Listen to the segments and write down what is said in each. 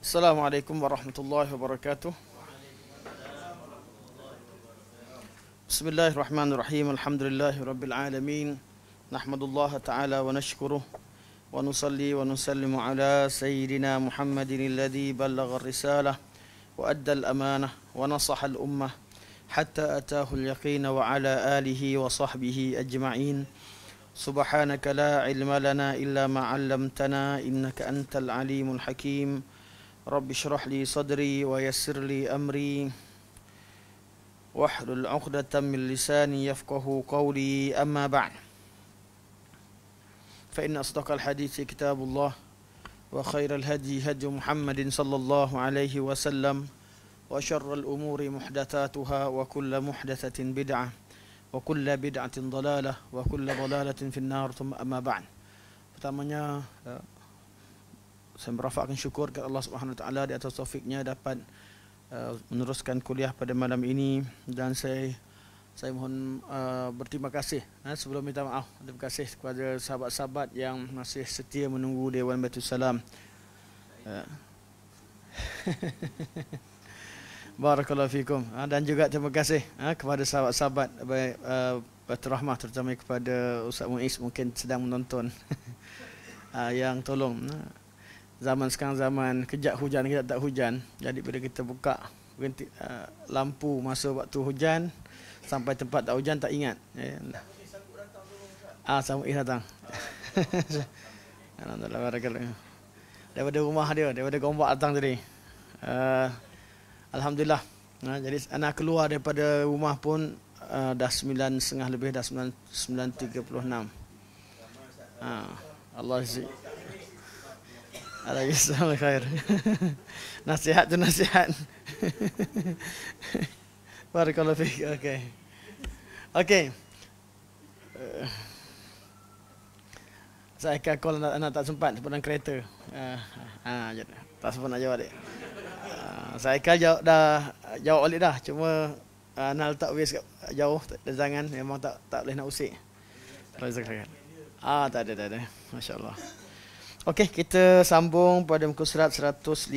Assalamualaikum warahmatullahi wabarakatuh. Bismillahirrahmanirrahim. Alhamdulillahi rabbil alamin. Nahmadullah ta'ala wa nashkuruh wa nusalli wa nusallimu ala sayyidina Muhammadin alladhi ballagha ar-risalah wa adda al-amanah wa nasaha al-ummah hatta atahu al-yaqin wa ala alihi wa sahbihi ajma'in. Subhanaka la ilma lana illa ma 'allamtana innaka antal alimul hakim. Rabbi shrah li sadri wa yassir li amri wahlul 'uqdatam min lisani yafqahu qawli, amma ba'd. Fa inna asdaqal hadithi kitabullah wa khairal hadi hadi Muhammadin sallallahu alaihi wasallam wa syarrul umuri muhdatsatuha wa kullu muhdatsatin bid'ah wa kullu bid'atin dhalalah wa kullu dhalalatin finnar, thumma amma ba'd. Pertamanya saya merafakkan syukur kepada Allah Subhanahu Wa Taala di atas taufiknya dapat meneruskan kuliah pada malam ini, dan saya mohon berterima kasih sebelum minta maaf, terima kasih kepada sahabat-sahabat yang masih setia menunggu Dewan Baitul Salam. Barakallahu fikum. Dan juga terima kasih kepada sahabat-sahabat Baitul Rahmah, terutama kepada Ustaz Muiz, mungkin sedang menonton yang tolong. Zaman sekarang zaman kejap hujan, kejap tak hujan. Jadi bila kita buka lampu masa waktu hujan sampai tempat tak hujan tak ingat. Sama datang. Alhamdulillah, barakallahu. Daripada rumah dia, daripada Gombak datang tadi. Alhamdulillah. Jadi anak keluar daripada rumah pun dah 9.30 lebih, dah 9.36. Allah isi. Alhamdulillah khair. Nasihat tu nasihat. Barakallahu fiik. Okey. Saya akan call anak tak sempat dalam kereta. Tak sempat nak jawab dia. Saya akan jawab balik dah. Cuma nak letak waste jauh jangan, memang tak boleh nak usik. Tak ada. Masya-Allah. Okey, kita sambung pada muka surat 154.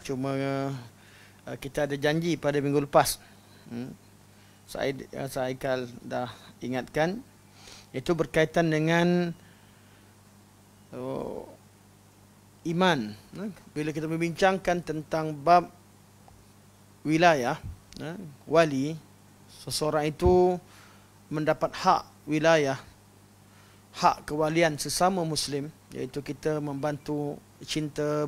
Cuma kita ada janji pada minggu lepas. Saya dah ingatkan, itu berkaitan dengan iman. Bila kita membincangkan tentang bab wilayah, wali, seseorang itu mendapat hak wilayah, hak kewalian sesama Muslim, iaitu kita membantu, cinta,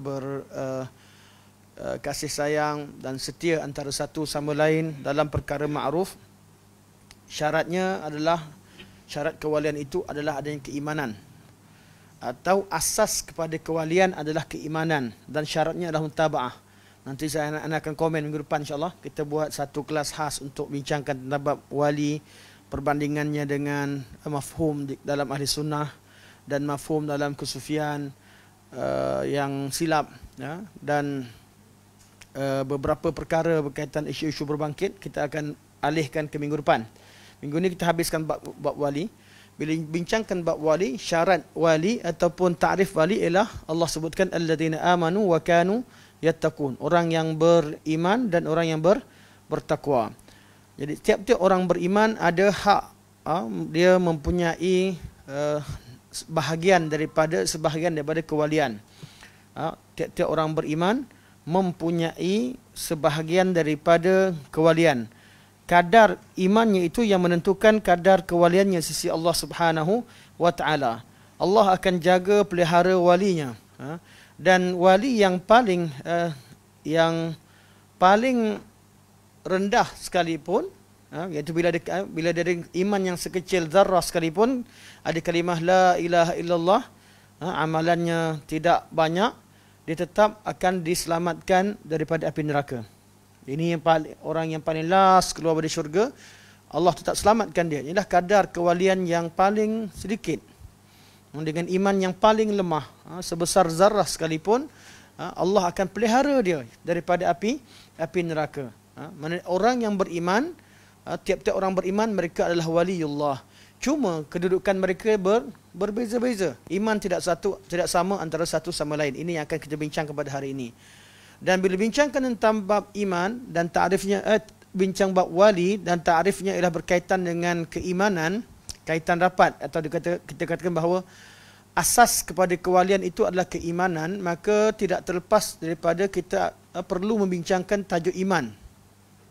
kasih sayang dan setia antara satu sama lain dalam perkara ma'ruf. Syaratnya adalah, syarat kewalian itu adalah adanya keimanan, atau asas kepada kewalian adalah keimanan, dan syaratnya adalah mutaba'ah. Nanti saya akan komen minggu depan, insyaAllah kita buat satu kelas khas untuk bincangkan tentang bab wali, perbandingannya dengan mafhum dalam ahli sunnah dan mafhum dalam kesufian yang silap, dan beberapa perkara berkaitan isu-isu berbangkit kita akan alihkan ke minggu depan. Minggu ini kita habiskan bab wali. Bila bincangkan bab wali, syarat wali ataupun ta'rif wali ialah Allah sebutkan alladzina amanu wa kanu yattaqun, orang yang beriman dan orang yang bertakwa. Jadi tiap-tiap orang beriman ada hak, dia mempunyai sebahagian daripada kewalian. Tiap-tiap orang beriman mempunyai sebahagian daripada kewalian. Kadar imannya itu yang menentukan kadar kewaliannya sisi Allah Subhanahu wa Ta'ala. Allah akan jaga pelihara walinya. Dan wali yang paling rendah sekalipun, iaitu bila ada iman yang sekecil zarrah sekalipun, ada kalimah la ilaha illallah, amalannya tidak banyak, dia tetap akan diselamatkan daripada api neraka. Ini yang orang yang paling last keluar dari syurga, Allah tetap selamatkan dia. Inilah kadar kewalian yang paling sedikit. Dengan iman yang paling lemah, sebesar zarrah sekalipun, Allah akan pelihara dia daripada api neraka. Orang yang beriman, tiap-tiap orang beriman mereka adalah waliullah. Cuma kedudukan mereka berbeza-beza. Iman tidak sama antara satu sama lain. Ini yang akan kita bincang pada hari ini. Dan bila bincangkan tentang bab iman dan takrifnya, bincang bab wali dan takrifnya ialah berkaitan dengan keimanan, kaitan rapat, atau kita katakan bahawa asas kepada kewalian itu adalah keimanan, maka tidak terlepas daripada kita perlu membincangkan tajuk iman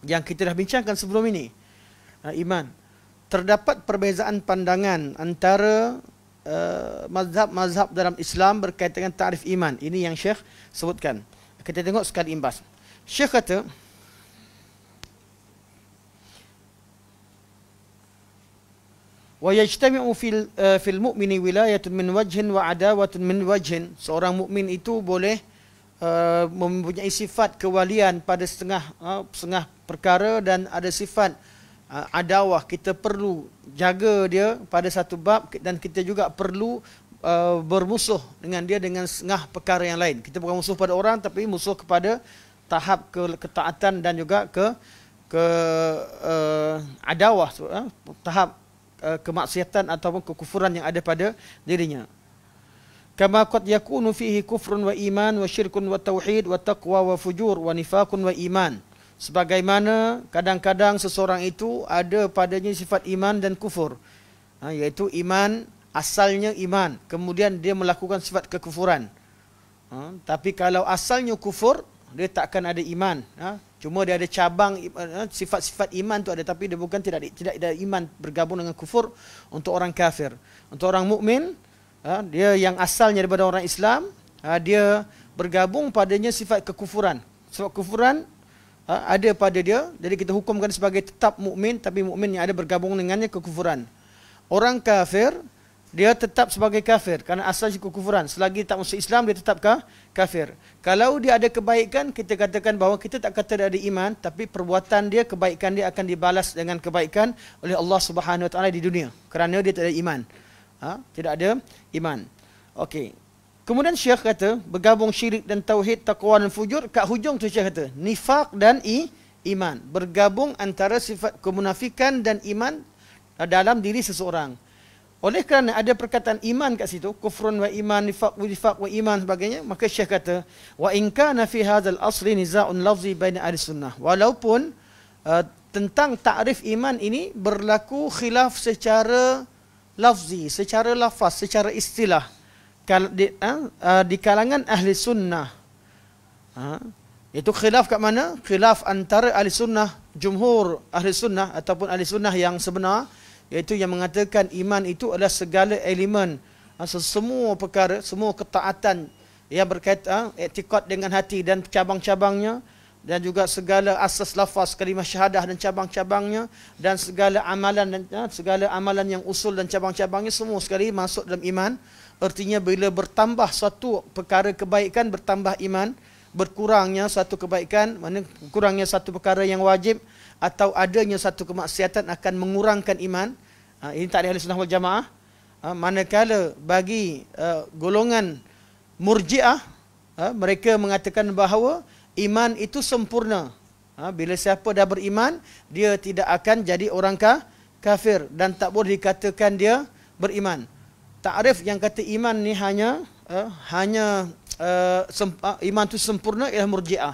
yang kita dah bincangkan sebelum ini. Iman. Terdapat perbezaan pandangan antara mazhab-mazhab dalam Islam berkaitan dengan takrif iman. Ini yang Syekh sebutkan. Kita tengok sekali imbas. Syekh kata, wa yajtami'u fil mu'mini wilayatun min wajhin wa adawatun min wajhin. Seorang mukmin itu boleh mempunyai sifat kewalian pada setengah perkara, dan ada sifat adawah, kita perlu jaga dia pada satu bab, dan kita juga perlu bermusuh dengan dia dengan setengah perkara yang lain. Kita bukan musuh pada orang, tapi musuh kepada tahap ketaatan dan juga ke adawah, tahap kemaksiatan ataupun kekufuran yang ada pada dirinya. Kama qad yakunu fihi kufrun wa iman wa syirkun wa tauhid wa taqwa wa fujur wa nifaqun wa iman. Sebagaimana kadang-kadang seseorang itu ada padanya sifat iman dan kufur, iaitu iman, asalnya iman, kemudian dia melakukan sifat kekufuran. Tapi kalau asalnya kufur, dia takkan ada iman. Cuma dia ada cabang, sifat-sifat iman tu ada, tapi dia bukan tidak ada iman bergabung dengan kufur. Untuk orang kafir, untuk orang mukmin, dia yang asalnya daripada orang Islam, dia bergabung padanya sifat kekufuran. Sebab kufuran ada pada dia, jadi kita hukumkan sebagai tetap mukmin, tapi mukmin yang ada bergabung dengannya kekufuran. Orang kafir, dia tetap sebagai kafir kerana asalnya kekufuran. Selagi tak masuk Islam, dia tetap kafir. Kalau dia ada kebaikan, kita katakan bahawa kita tak kata dia ada iman, tapi perbuatan dia, kebaikan dia akan dibalas dengan kebaikan oleh Allah Subhanahu Wa Taala di dunia, kerana dia tak ada iman. Tidak ada iman. Okey. Kemudian Syekh kata, bergabung syirik dan tauhid, taqwa dan fujur. Kat hujung tu Syekh kata, nifaq dan iman. Bergabung antara sifat kemunafikan dan iman dalam diri seseorang. Oleh kerana ada perkataan iman kat situ, kufrun wa iman, nifaq wa iman sebagainya, maka Syekh kata, wa in kana fi hadzal asli niza'un lafzi baina ahli sunnah. Walaupun tentang takrif iman ini berlaku khilaf secara lafzi, secara lafaz, secara istilah di kalangan ahli sunnah. Itu khilaf kat mana? Khilaf antara ahli sunnah, jumhur ahli sunnah ataupun ahli sunnah yang sebenar, iaitu yang mengatakan iman itu adalah segala elemen, semua perkara, semua ketaatan yang berkaitan i'tiqad dengan hati dan cabang-cabangnya, dan juga segala asas lafaz kalimah syahadah dan cabang-cabangnya, dan segala amalan yang usul dan cabang-cabangnya, semua sekali masuk dalam iman. Artinya bila bertambah suatu perkara kebaikan, bertambah iman. Berkurangnya satu kebaikan, mana kurangnya satu perkara yang wajib, atau adanya satu kemaksiatan akan mengurangkan iman. Ini takrif Ahli Sunnah wal Jamaah. Manakala bagi golongan Murji'ah, mereka mengatakan bahawa iman itu sempurna. Bila siapa dah beriman, dia tidak akan jadi orang kafir dan tak boleh dikatakan dia beriman. Takrif yang kata iman ni hanya iman itu sempurna ialah Murji'ah.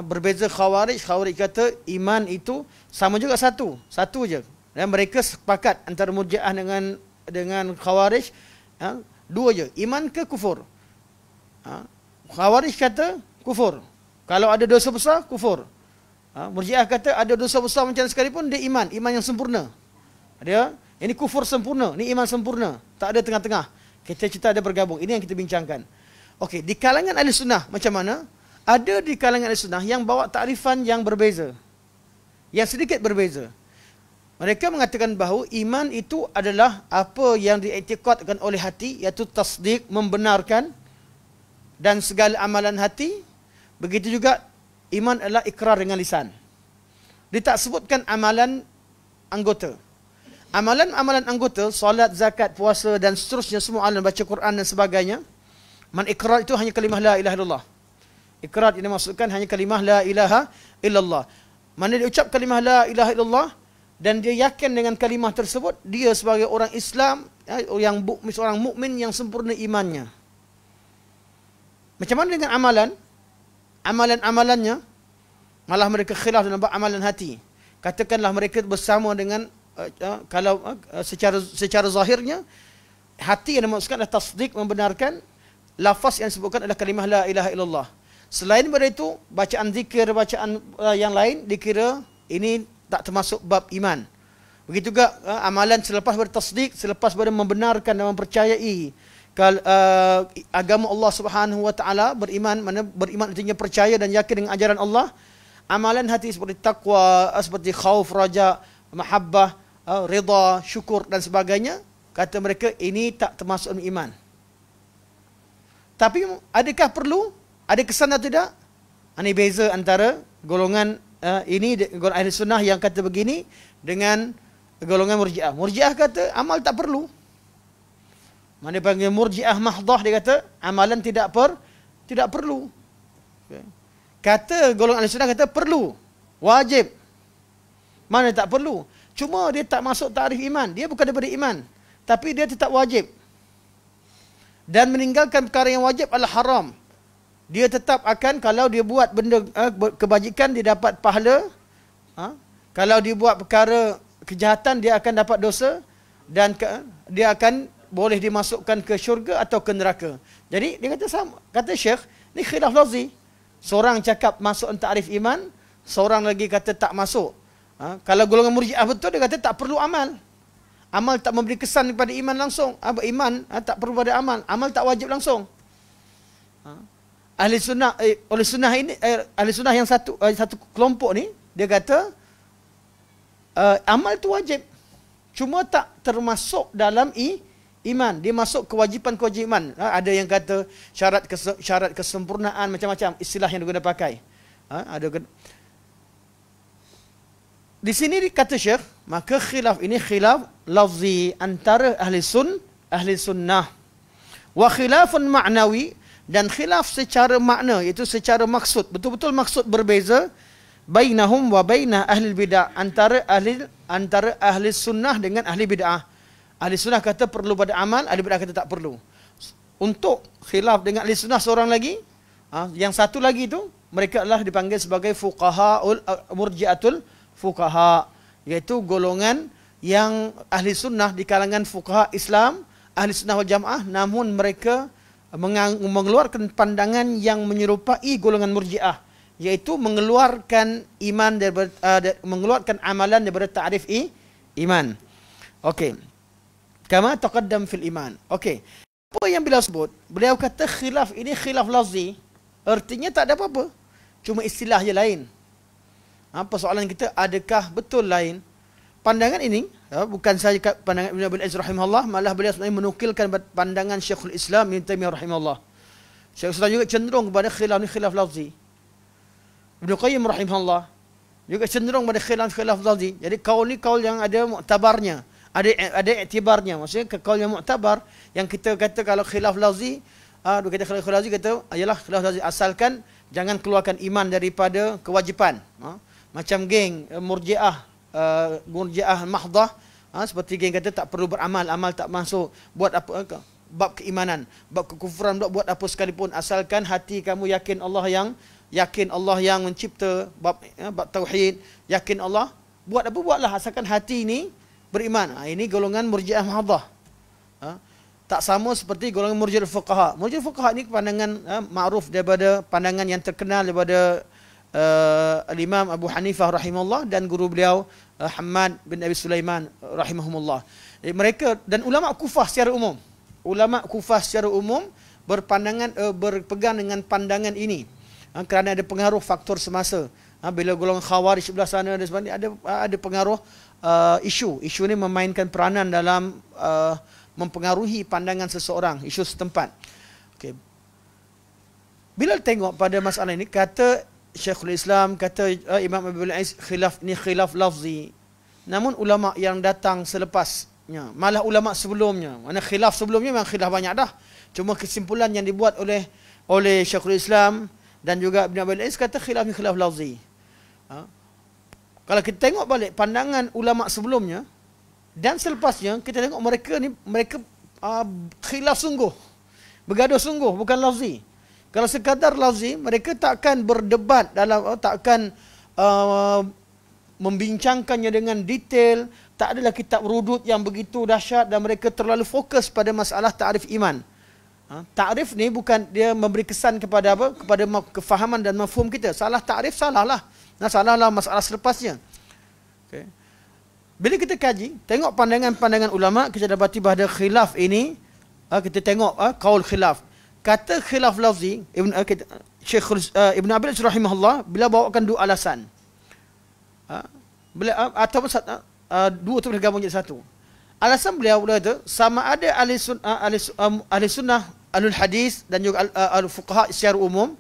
Berbeza Khawarij. Khawarij kata iman itu sama juga satu je. Dan mereka sepakat antara Murji'ah dengan Khawarij, dua je, iman ke kufur. Khawarij kata kufur. Kalau ada dosa besar, kufur. Murji'ah kata ada dosa besar macam sekalipun dia iman yang sempurna. Ini kufur sempurna, ini iman sempurna. Tak ada tengah-tengah. Kita ada bergabung. Ini yang kita bincangkan. Okey, di kalangan ahli sunnah macam mana? Ada di kalangan ahli sunnah yang bawa takrifan yang berbeza, yang sedikit berbeza. Mereka mengatakan bahawa iman itu adalah apa yang diiktikadkan oleh hati, iaitu tasdik, membenarkan, dan segala amalan hati. Begitu juga iman adalah ikrar dengan lisan. Dia tak sebutkan amalan anggota. Amalan-amalan anggota, solat, zakat, puasa dan seterusnya, semua amalan, baca Quran dan sebagainya. Man ikrar itu hanya kalimah la ilaha illallah. Ikrar ini maksudkan hanya kalimah la ilaha illallah. Mana dia ucap kalimah la ilaha illallah, dan dia yakin dengan kalimah tersebut, dia sebagai orang Islam, seorang mukmin yang sempurna imannya. Macam mana dengan amalan? Amalan-amalannya malah mereka khilaf dalam amalan hati. Katakanlah mereka bersama dengan secara zahirnya hati yang dimaksudkan adalah tasdik, membenarkan lafaz yang disebutkan adalah kalimah la ilaha illallah. Selain daripada itu, bacaan zikir, bacaan yang lain dikira ini tak termasuk bab iman. Begitu juga amalan selepas bertasdik, selepas membenarkan dan mempercayai agama Allah Subhanahu wa taala, beriman artinya percaya dan yakin dengan ajaran Allah. Amalan hati seperti taqwa, seperti khauf, raja, mahabbah, rida, syukur dan sebagainya, kata mereka ini tak termasuk iman. Tapi adakah perlu? Ada kesan atau tidak? Ini beza antara golongan golongan ahli sunnah yang kata begini dengan golongan murji'ah. Murji'ah kata amal tak perlu. Mana panggil murji'ah mahdah, dia kata amalan tidak perlu. Okay. Kata golongan ahli sunnah kata perlu, wajib. Mana tak perlu? Cuma dia tak masuk tarikh iman. Dia bukan daripada iman, tapi dia tetap wajib. Dan meninggalkan perkara yang wajib adalah haram. Dia tetap akan, kalau dia buat benda kebajikan, dia dapat pahala. Kalau dia buat perkara kejahatan, dia akan dapat dosa. Dan dia akan boleh dimasukkan ke syurga atau ke neraka. Jadi dia kata sama. Kata Syekh, ni khilaf lafzi. Seorang cakap masuk ta'rif iman, seorang lagi kata tak masuk. Kalau golongan murji'ah betul, dia kata tak perlu amal. Amal tak memberi kesan kepada iman langsung. Iman tak perlu pada amal. Amal tak wajib langsung. Ahli sunnah, ahli sunnah yang satu kelompok ni, dia kata amal tu wajib. Cuma tak termasuk dalam iman. Dia masuk kewajipan-kewajipan. Ada yang kata syarat kesempurnaan, macam-macam istilah yang diguna pakai. Di sini kata Syekh, maka khilaf ini khilaf lafzi antara ahli sunnah. Wa khilafun ma'nawi, dan khilaf secara makna, iaitu secara maksud. Betul-betul maksud berbeza. Bainahum wa baina ahli bid'ah, antara ahli sunnah dengan ahli bid'ah. Ahli sunnah kata perlu pada amal, ahli bid'ah kata tak perlu. Untuk khilaf dengan ahli sunnah seorang lagi, yang satu lagi itu, mereka adalah dipanggil sebagai murji'atul fuqaha, iaitu golongan yang ahli sunnah di kalangan fuqaha Islam, ahli sunnah wal jamaah, namun mereka mengeluarkan pandangan yang menyerupai golongan murji'ah, iaitu mengeluarkan iman mengeluarkan amalan daripada ta'rif iman. Okey. Kama taqaddam fil iman. Okey. Apa yang beliau sebut? Beliau kata khilaf ini khilaf lafzi. Artinya tak ada apa-apa. Cuma istilah je lain. Persoalan kita, adakah betul lain? Pandangan ini bukan saja pandangan Ibn Abil Izz rahimahullah, malah beliau sebenarnya menukilkan pandangan Syekhul Islam Ibn Taimiyah rahimahullah. Syekhul Islam juga cenderung kepada khilaf ni khilaf lafzi. Ibn Qayyim rahimahullah juga cenderung pada khilaf lafzi. Jadi kaul ni kaul yang ada muktabarnya, ada iktibarnya. Maksudnya kaul yang muktabar, yang kita kata kalau khilaf lafzi, dia kata khilaf lafzi, kata ayalah khilaf lafzi, asalkan jangan keluarkan iman daripada kewajipan. Macam geng murji'ah, murji'ah mahdah, seperti geng kata tak perlu beramal, amal tak masuk, buat apa, bab keimanan, bab kekufuran, buat apa sekalipun, asalkan hati kamu yakin Allah yang mencipta, bab tauhid, yakin Allah, buat apa buatlah, asalkan hati ini beriman. Ini golongan murji'ah mahdah. Tak sama seperti golongan murji'ah fuqaha. Murji'ah fuqaha ini pandangan ma'ruf daripada pandangan yang terkenal daripada Al-Imam Abu Hanifah rahimahullah dan guru beliau Hamad bin Abi Sulaiman rahimahumullah. Mereka dan ulama Kufah secara umum, berpegang dengan pandangan ini, kerana ada pengaruh faktor semasa. Bila golongan Khawarij sebelah sana dan sebagainya, ada pengaruh isu ini memainkan peranan dalam mempengaruhi pandangan seseorang, isu setempat. Okay. Bila tengok pada masalah ini, kata Syekhul Islam, kata Imam Abil Izz, khilaf ni khilaf lafzi. Namun ulama yang datang selepasnya, malah ulama sebelumnya, mana khilaf sebelumnya memang khilaf banyak dah. Cuma kesimpulan yang dibuat oleh Syekhul Islam dan juga Ibn Abil Izz, kata khilaf ni khilaf lafzi. Kalau kita tengok balik pandangan ulama sebelumnya dan selepasnya, kita tengok mereka khilaf sungguh, bergaduh sungguh, bukan lafzi. Kalau sekadar lafzi, mereka takkan berdebat takkan membincangkannya dengan detail. Tak adalah kitab rudud yang begitu dahsyat dan mereka terlalu fokus pada masalah ta'rif iman. Ta'rif ni bukan dia memberi kesan kepada apa? Kepada kefahaman dan mafhum kita. Salah ta'rif, salahlah. Salahlah masalah selepasnya. Okay. Bila kita kaji, tengok pandangan-pandangan ulama, kita dapati bahawa khilaf ini, kita tengok qaul khilaf. Kata khilaf lafzi, Syekh Ibn Abil Izz rahimahullah, bila bawakan dua alasan. Atau dua tu bergabung jadi satu. Alasan beliau itu sama ada ahli sunnah, ahlul hadis dan juga al-fuqaha secara umum,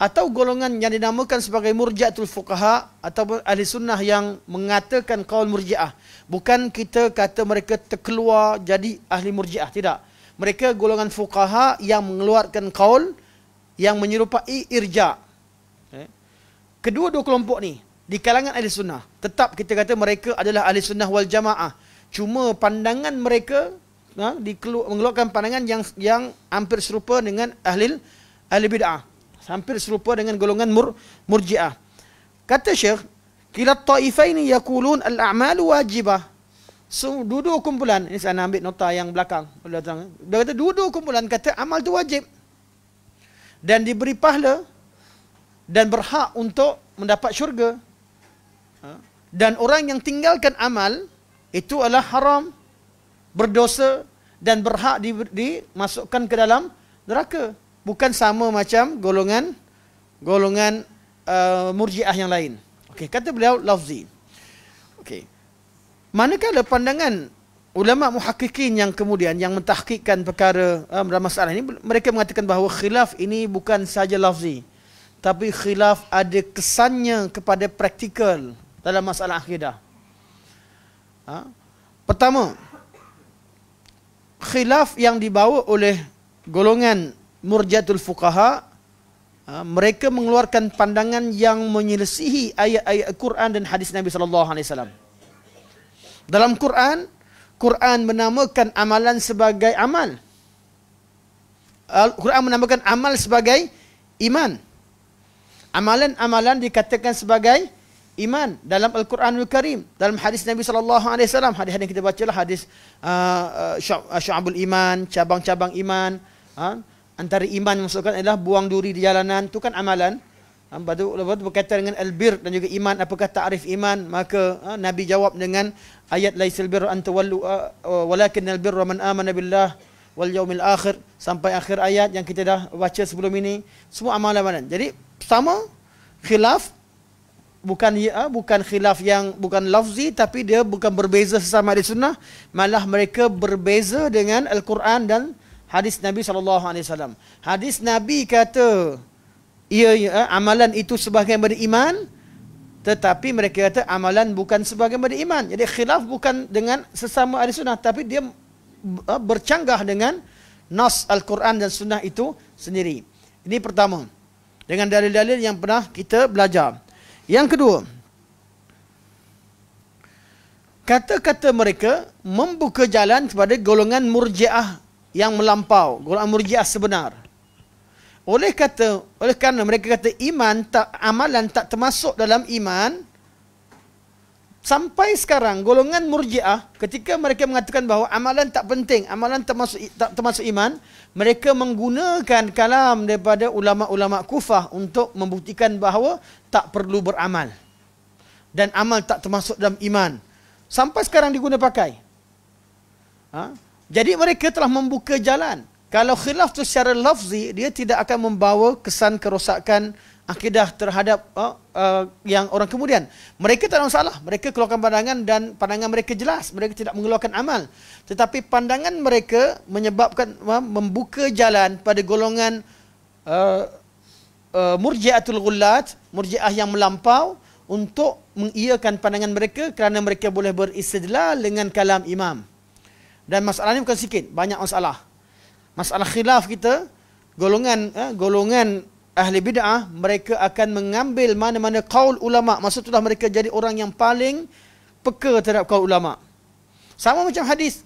atau golongan yang dinamakan sebagai murji'atul fuqaha atau ahli sunnah yang mengatakan qaul murji'ah. Bukan kita kata mereka terkeluar jadi ahli murji'ah, tidak. Mereka golongan fuqaha yang mengeluarkan qaul yang menyerupai irja'. Kedua-dua kelompok ni di kalangan ahli sunnah, tetap kita kata mereka adalah ahli sunnah wal jamaah. Cuma pandangan mereka mengeluarkan pandangan yang hampir serupa dengan ahli bid'ah. Hampir serupa dengan golongan murji'ah. Kata Syekh, kila ta'ifaini yaqulun al-a'malu wajibah. So, dua-dua kumpulan, ini saya ambil nota yang belakang. Dia kata dua-dua kumpulan kata amal itu wajib. Dan diberi pahala dan berhak untuk mendapat syurga. Dan orang yang tinggalkan amal itu adalah haram, berdosa dan berhak dimasukkan ke dalam neraka. Bukan sama macam golongan murji'ah yang lain. Okey, kata beliau lafzi. Okey. Manakala pandangan ulama muhakkikin yang kemudian yang mentahqiqkan perkara dalam masalah ini, mereka mengatakan bahawa khilaf ini bukan saja lafzi, tapi khilaf ada kesannya kepada praktikal dalam masalah akidah. Pertama, khilaf yang dibawa oleh golongan murji'atul fuqaha, mereka mengeluarkan pandangan yang menyelisihi ayat-ayat Quran dan hadis Nabi sallallahu alaihi wasallam. Dalam Quran menamakan amalan sebagai amal. Quran menamakan amal sebagai iman. Amalan-amalan dikatakan sebagai iman dalam Al-Quranul Karim, dalam hadis Nabi sallallahu alaihi wasallam. Hadis yang kita bacalah hadis syu'abul iman, cabang-cabang iman. Antara iman yang maksudkan adalah buang duri di jalanan, itu kan amalan. Lepas itu berkaitan dengan albir dan juga iman, apakah ta'rif iman? Maka Nabi jawab dengan ayat laisal birra an tawallu walakinnal birra man amana billah wal yaumil akhir, sampai akhir ayat yang kita dah baca sebelum ini. Semua amalan-amalan. Jadi sama khilaf, bukan khilaf yang bukan lafzi, tapi dia bukan berbeza sesama ahli sunnah, malah mereka berbeza dengan Al-Quran dan hadis Nabi SAW. Hadis Nabi kata, amalan itu sebahagian daripada iman, tetapi mereka kata amalan bukan sebahagian daripada iman. Jadi khilaf bukan dengan sesama ahli sunnah, tapi dia bercanggah dengan nas Al-Quran dan sunnah itu sendiri. Ini pertama, dengan dalil-dalil yang pernah kita belajar. Yang kedua, kata-kata mereka membuka jalan kepada golongan murji'ah yang melampau, golongan murji'ah sebenar. Oleh kerana mereka kata amalan tak termasuk dalam iman, sampai sekarang golongan murji'ah ketika mereka mengatakan bahawa amalan tak penting, amalan tak termasuk iman, mereka menggunakan kalam daripada ulama-ulama Kufah untuk membuktikan bahawa tak perlu beramal dan amal tak termasuk dalam iman. Sampai sekarang diguna pakai. Jadi mereka telah membuka jalan. Kalau khilaf tu secara lafzi, dia tidak akan membawa kesan kerosakan akidah terhadap yang orang kemudian. Mereka tak ada masalah. Mereka keluarkan pandangan dan pandangan mereka jelas. Mereka tidak mengeluarkan amal. Tetapi pandangan mereka menyebabkan membuka jalan pada golongan murji'atul ghullat, murji'ah yang melampau, untuk mengiyakan pandangan mereka kerana mereka boleh beristidlal dengan kalam imam. Dan masalah ini bukan sikit, banyak masalah. Masalah khilaf kita, golongan ahli bid'ah, mereka akan mengambil mana-mana qaul ulama. Maksudnya mereka jadi orang yang paling peka terhadap qaul ulama. Sama macam hadis.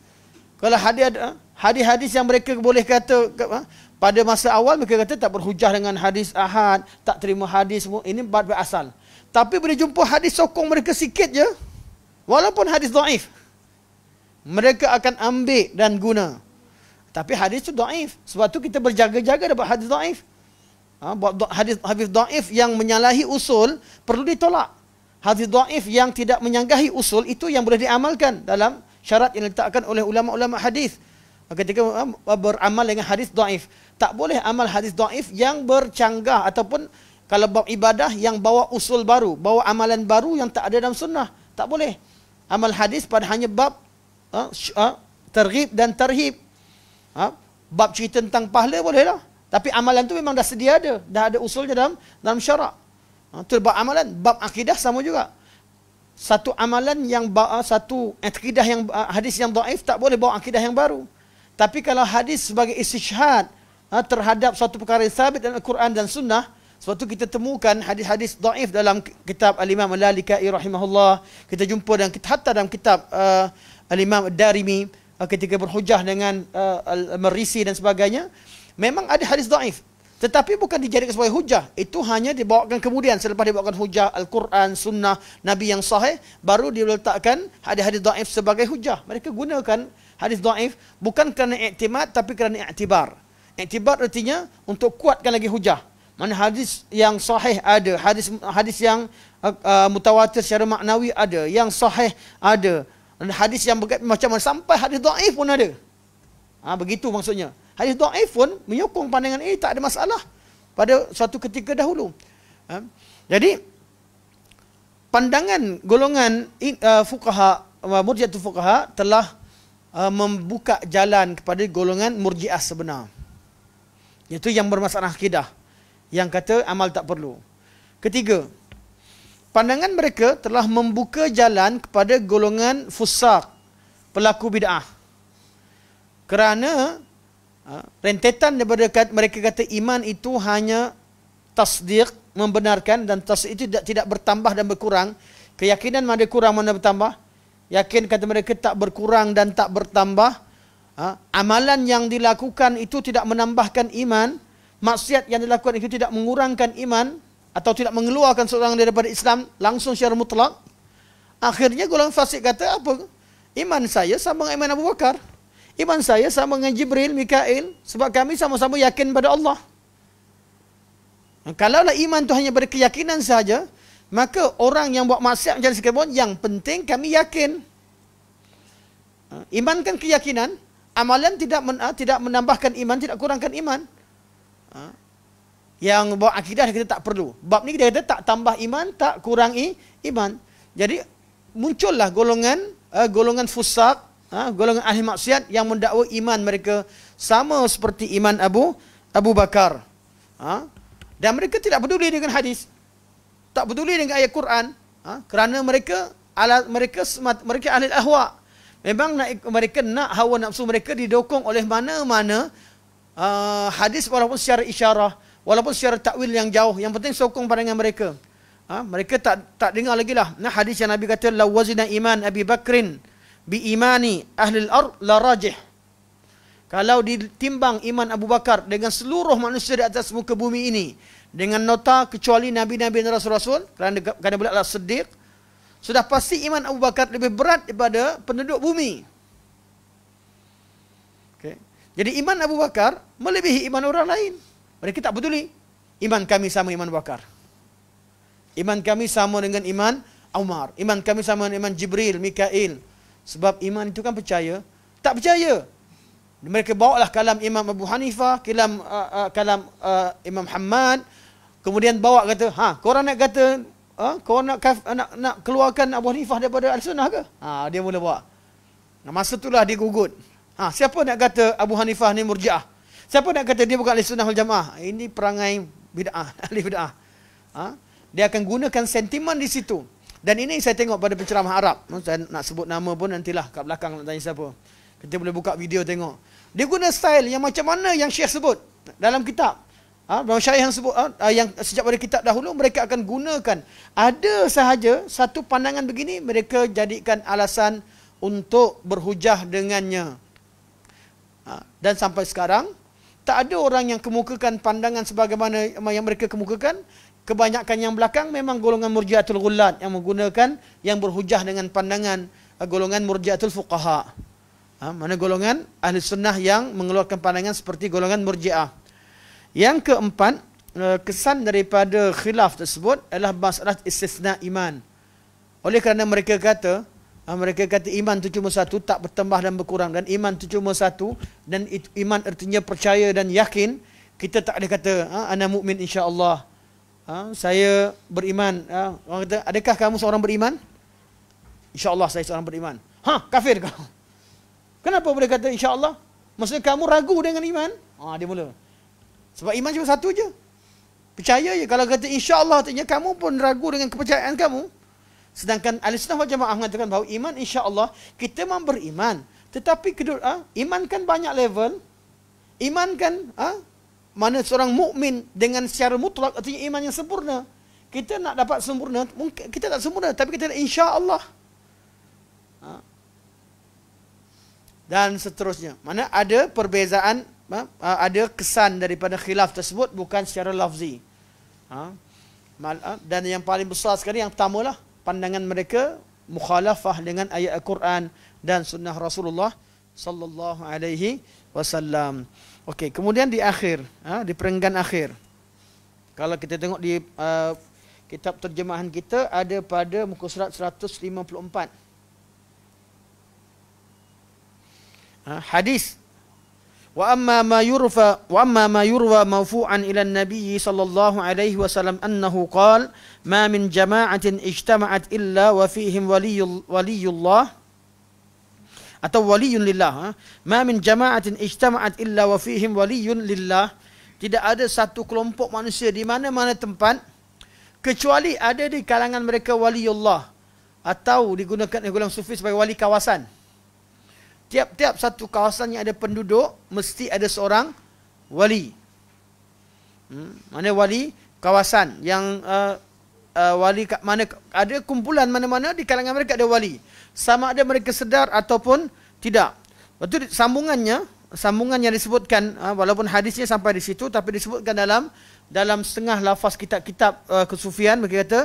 Kalau hadis-hadis yang mereka boleh kata pada masa awal mereka kata tak berhujah dengan hadis ahad, tak terima hadis semua, ini bab asal. Tapi bila jumpa hadis sokong mereka sikit je, walaupun hadis dhaif, mereka akan ambil dan guna. Tapi hadis tu dhaif. Sebab tu kita berjaga-jaga dapat hadis dhaif. Hadis dhaif yang menyalahi usul perlu ditolak. Hadis dhaif yang tidak menyanggahi usul itu yang boleh diamalkan dalam syarat yang diletakkan oleh ulama-ulama hadis. Ketika beramal dengan hadis dhaif, tak boleh amal hadis dhaif yang bercanggah ataupun kalau bab ibadah yang bawa usul baru, bawa amalan baru yang tak ada dalam sunnah, tak boleh. Amal hadis pada hanya bab targhib dan tarhib. Bab cerita tentang pahala bolehlah. Tapi amalan tu memang dah sedia ada. Dah ada usulnya dalam syarak. Itu bab amalan. Bab akidah sama juga. Satu amalan yang, satu akidah yang, hadis yang dhaif tak boleh bawa akidah yang baru. Tapi kalau hadis sebagai istishhad terhadap suatu perkara yang sabit dalam Al-Quran dan Sunnah, sebab tu kita temukan hadis-hadis dhaif dalam kitab Al-Imam Al-Lalikai rahimahullah. Kita jumpa dan hatta dalam kitab Al-Imam Ad-Darimi ketika berhujah dengan Al-Marisi dan sebagainya. Memang ada hadis dhaif, tetapi bukan dijadikan sebagai hujah. Itu hanya dibawakan kemudian selepas dibawakan hujah Al-Quran, Sunnah, Nabi yang sahih, baru diletakkan hadis-hadis dhaif sebagai hujah. Mereka gunakan hadis dhaif bukan kerana iktimad tapi kerana i'tibar. I'tibar artinya untuk kuatkan lagi hujah. Mana hadis yang sahih ada, hadis yang mutawatir secara maknawi ada, yang sahih ada, dan hadis yang macam mana sampai hadis dhaif pun ada. Begitu maksudnya. Hadis dhaif pun menyokong pandangan ini, tak ada masalah pada suatu ketika dahulu. Jadi pandangan golongan fuqaha, murji'atul fuqaha telah membuka jalan kepada golongan murji'ah sebenar. Iaitu yang bermasalah akidah, yang kata amal tak perlu. Ketiga, pandangan mereka telah membuka jalan kepada golongan fusaq, pelaku bid'ah. Kerana rentetan daripada mereka kata iman itu hanya tasdiq, membenarkan, dan tasdiq itu tidak bertambah dan berkurang. Keyakinan mana kurang mana bertambah. Yakin kata mereka tak berkurang dan tak bertambah. Amalan yang dilakukan itu tidak menambahkan iman. Maksiat yang dilakukan itu tidak mengurangkan iman atau tidak mengeluarkan seorang daripada Islam langsung secara mutlak. Akhirnya golongan fasik kata apa? Iman saya sama dengan iman Abu Bakar. Iman saya sama dengan Jibril, Mikail, sebab kami sama-sama yakin pada Allah. Kalaulah iman itu hanya berkeyakinan saja, maka orang yang buat maksiat menjadi sekalipun, yang penting kami yakin. Iman kan keyakinan, amalan tidak menambahkan iman, tidak kurangkan iman. Yang buat akidah kita tak perlu. Bab ni kita kata tak tambah iman, tak kurang iman. Jadi muncullah golongan fusaq, golongan ahli maksiat yang mendakwa iman mereka sama seperti iman Abu Bakar. Dan mereka tidak peduli dengan hadis, tak peduli dengan ayat Quran, kerana mereka ahli ahwa. Memang mereka nak hawa nafsu mereka didokong oleh mana-mana hadis, walaupun secara isyarah, walaupun secara takwil yang jauh, yang penting sokong pandangan mereka. Mereka tak dengar lagi lah hadis yang Nabi kata la wazina iman Abi Bakrin bi imani ahli al-ard la rajih. Kalau ditimbang iman Abu Bakar dengan seluruh manusia di atas muka bumi ini dengan nota kecuali nabi-nabi dan rasul-rasul, kerana beliau adalah siddiq, sudah pasti iman Abu Bakar lebih berat daripada penduduk bumi. Okay. Jadi iman Abu Bakar melebihi iman orang lain. Mereka tak peduli iman kami sama iman Abu Bakar, iman kami sama dengan iman Umar, iman kami sama dengan iman Jibril, Mikail. Sebab iman itu kan percaya, tak percaya. Mereka bawalah kalam Imam Abu Hanifah, kalam Imam Hamad, kemudian bawa kata, korang nak kata, korang nak keluarkan Abu Hanifah daripada Al-Sunnah ke? Dia mula bawa. Masa itulah dia gugut. Siapa nak kata Abu Hanifah ni murji'ah? Siapa nak kata dia bukan Ahli-Sunnah wal Jamaah? Ini perangai bid'ah, ahli bid'ah. Dia akan gunakan sentimen di situ. Dan ini saya tengok pada penceramah Arab. Saya nak sebut nama pun nantilah kat belakang nak tanya siapa. Kita boleh buka video tengok. Dia guna style yang macam mana yang Syekh sebut dalam kitab. Masyayikh yang sebut yang sejak pada kitab dahulu mereka akan gunakan ada sahaja satu pandangan begini mereka jadikan alasan untuk berhujah dengannya. Dan sampai sekarang tak ada orang yang kemukakan pandangan sebagaimana yang mereka kemukakan. Kebanyakan yang belakang memang golongan Murji'atul Ghullat yang menggunakan yang berhujah dengan pandangan golongan Murji'atul Fuqaha. Mana golongan Ahli Sunnah yang mengeluarkan pandangan seperti golongan Murji'ah. Yang keempat, kesan daripada khilaf tersebut adalah masalah istisna iman. Oleh kerana mereka kata iman itu cuma satu, tak bertambah dan berkurang, dan iman itu cuma satu, dan iman artinya percaya dan yakin. Kita tak boleh kata ana mukmin insya-Allah. Saya beriman. Orang kata, adakah kamu seorang beriman? Insya-Allah saya seorang beriman. Kafir kau. Kenapa boleh kata insya-Allah? Maksudnya kamu ragu dengan iman? Dia mula. Sebab iman cuma satu je. Percaya je. Kalau kata insya-Allah artinya kamu pun ragu dengan kepercayaan kamu. Sedangkan Ahlussunnah wal Jamaah mengatakan bahawa iman insya-Allah kita memang beriman. Tetapi iman kan banyak level. Iman kan mana seorang mukmin dengan secara mutlak artinya iman yang sempurna. Kita nak dapat sempurna, mungkin kita tak sempurna tapi kita insya-Allah. Dan seterusnya. Mana ada perbezaan, ada kesan daripada khilaf tersebut bukan secara lafzi. Dan yang paling besar sekali yang pertamalah pandangan mereka mukhalafah dengan ayat Al-Quran dan sunnah Rasulullah sallallahu alaihi wasallam. Okey, kemudian di akhir, di perenggan akhir. Kalau kita tengok di kitab terjemahan kita ada pada muka surat 154. Hadis wa amma ma yurwa mawfu'an ila an-nabiy sallallahu alaihi wasallam annahu qala ma min jama'atin ijtama'at illa wa fihim waliyullah atau waliyun lillah. Ma min jama'atin ijtama'at illa wa fihim waliyun lillah. Tidak ada satu kelompok manusia di mana-mana tempat kecuali ada di kalangan mereka waliullah, atau digunakan oleh golongan sufi sebagai wali kawasan. Tiap-tiap satu kawasan yang ada penduduk mesti ada seorang wali. Mana wali kawasan yang wali mana ada kumpulan mana-mana di kalangan mereka ada wali. Sama ada mereka sedar ataupun tidak. Lepas tu sambungan yang disebutkan walaupun hadisnya sampai di situ tapi disebutkan dalam setengah lafaz kitab-kitab kesufian mereka kata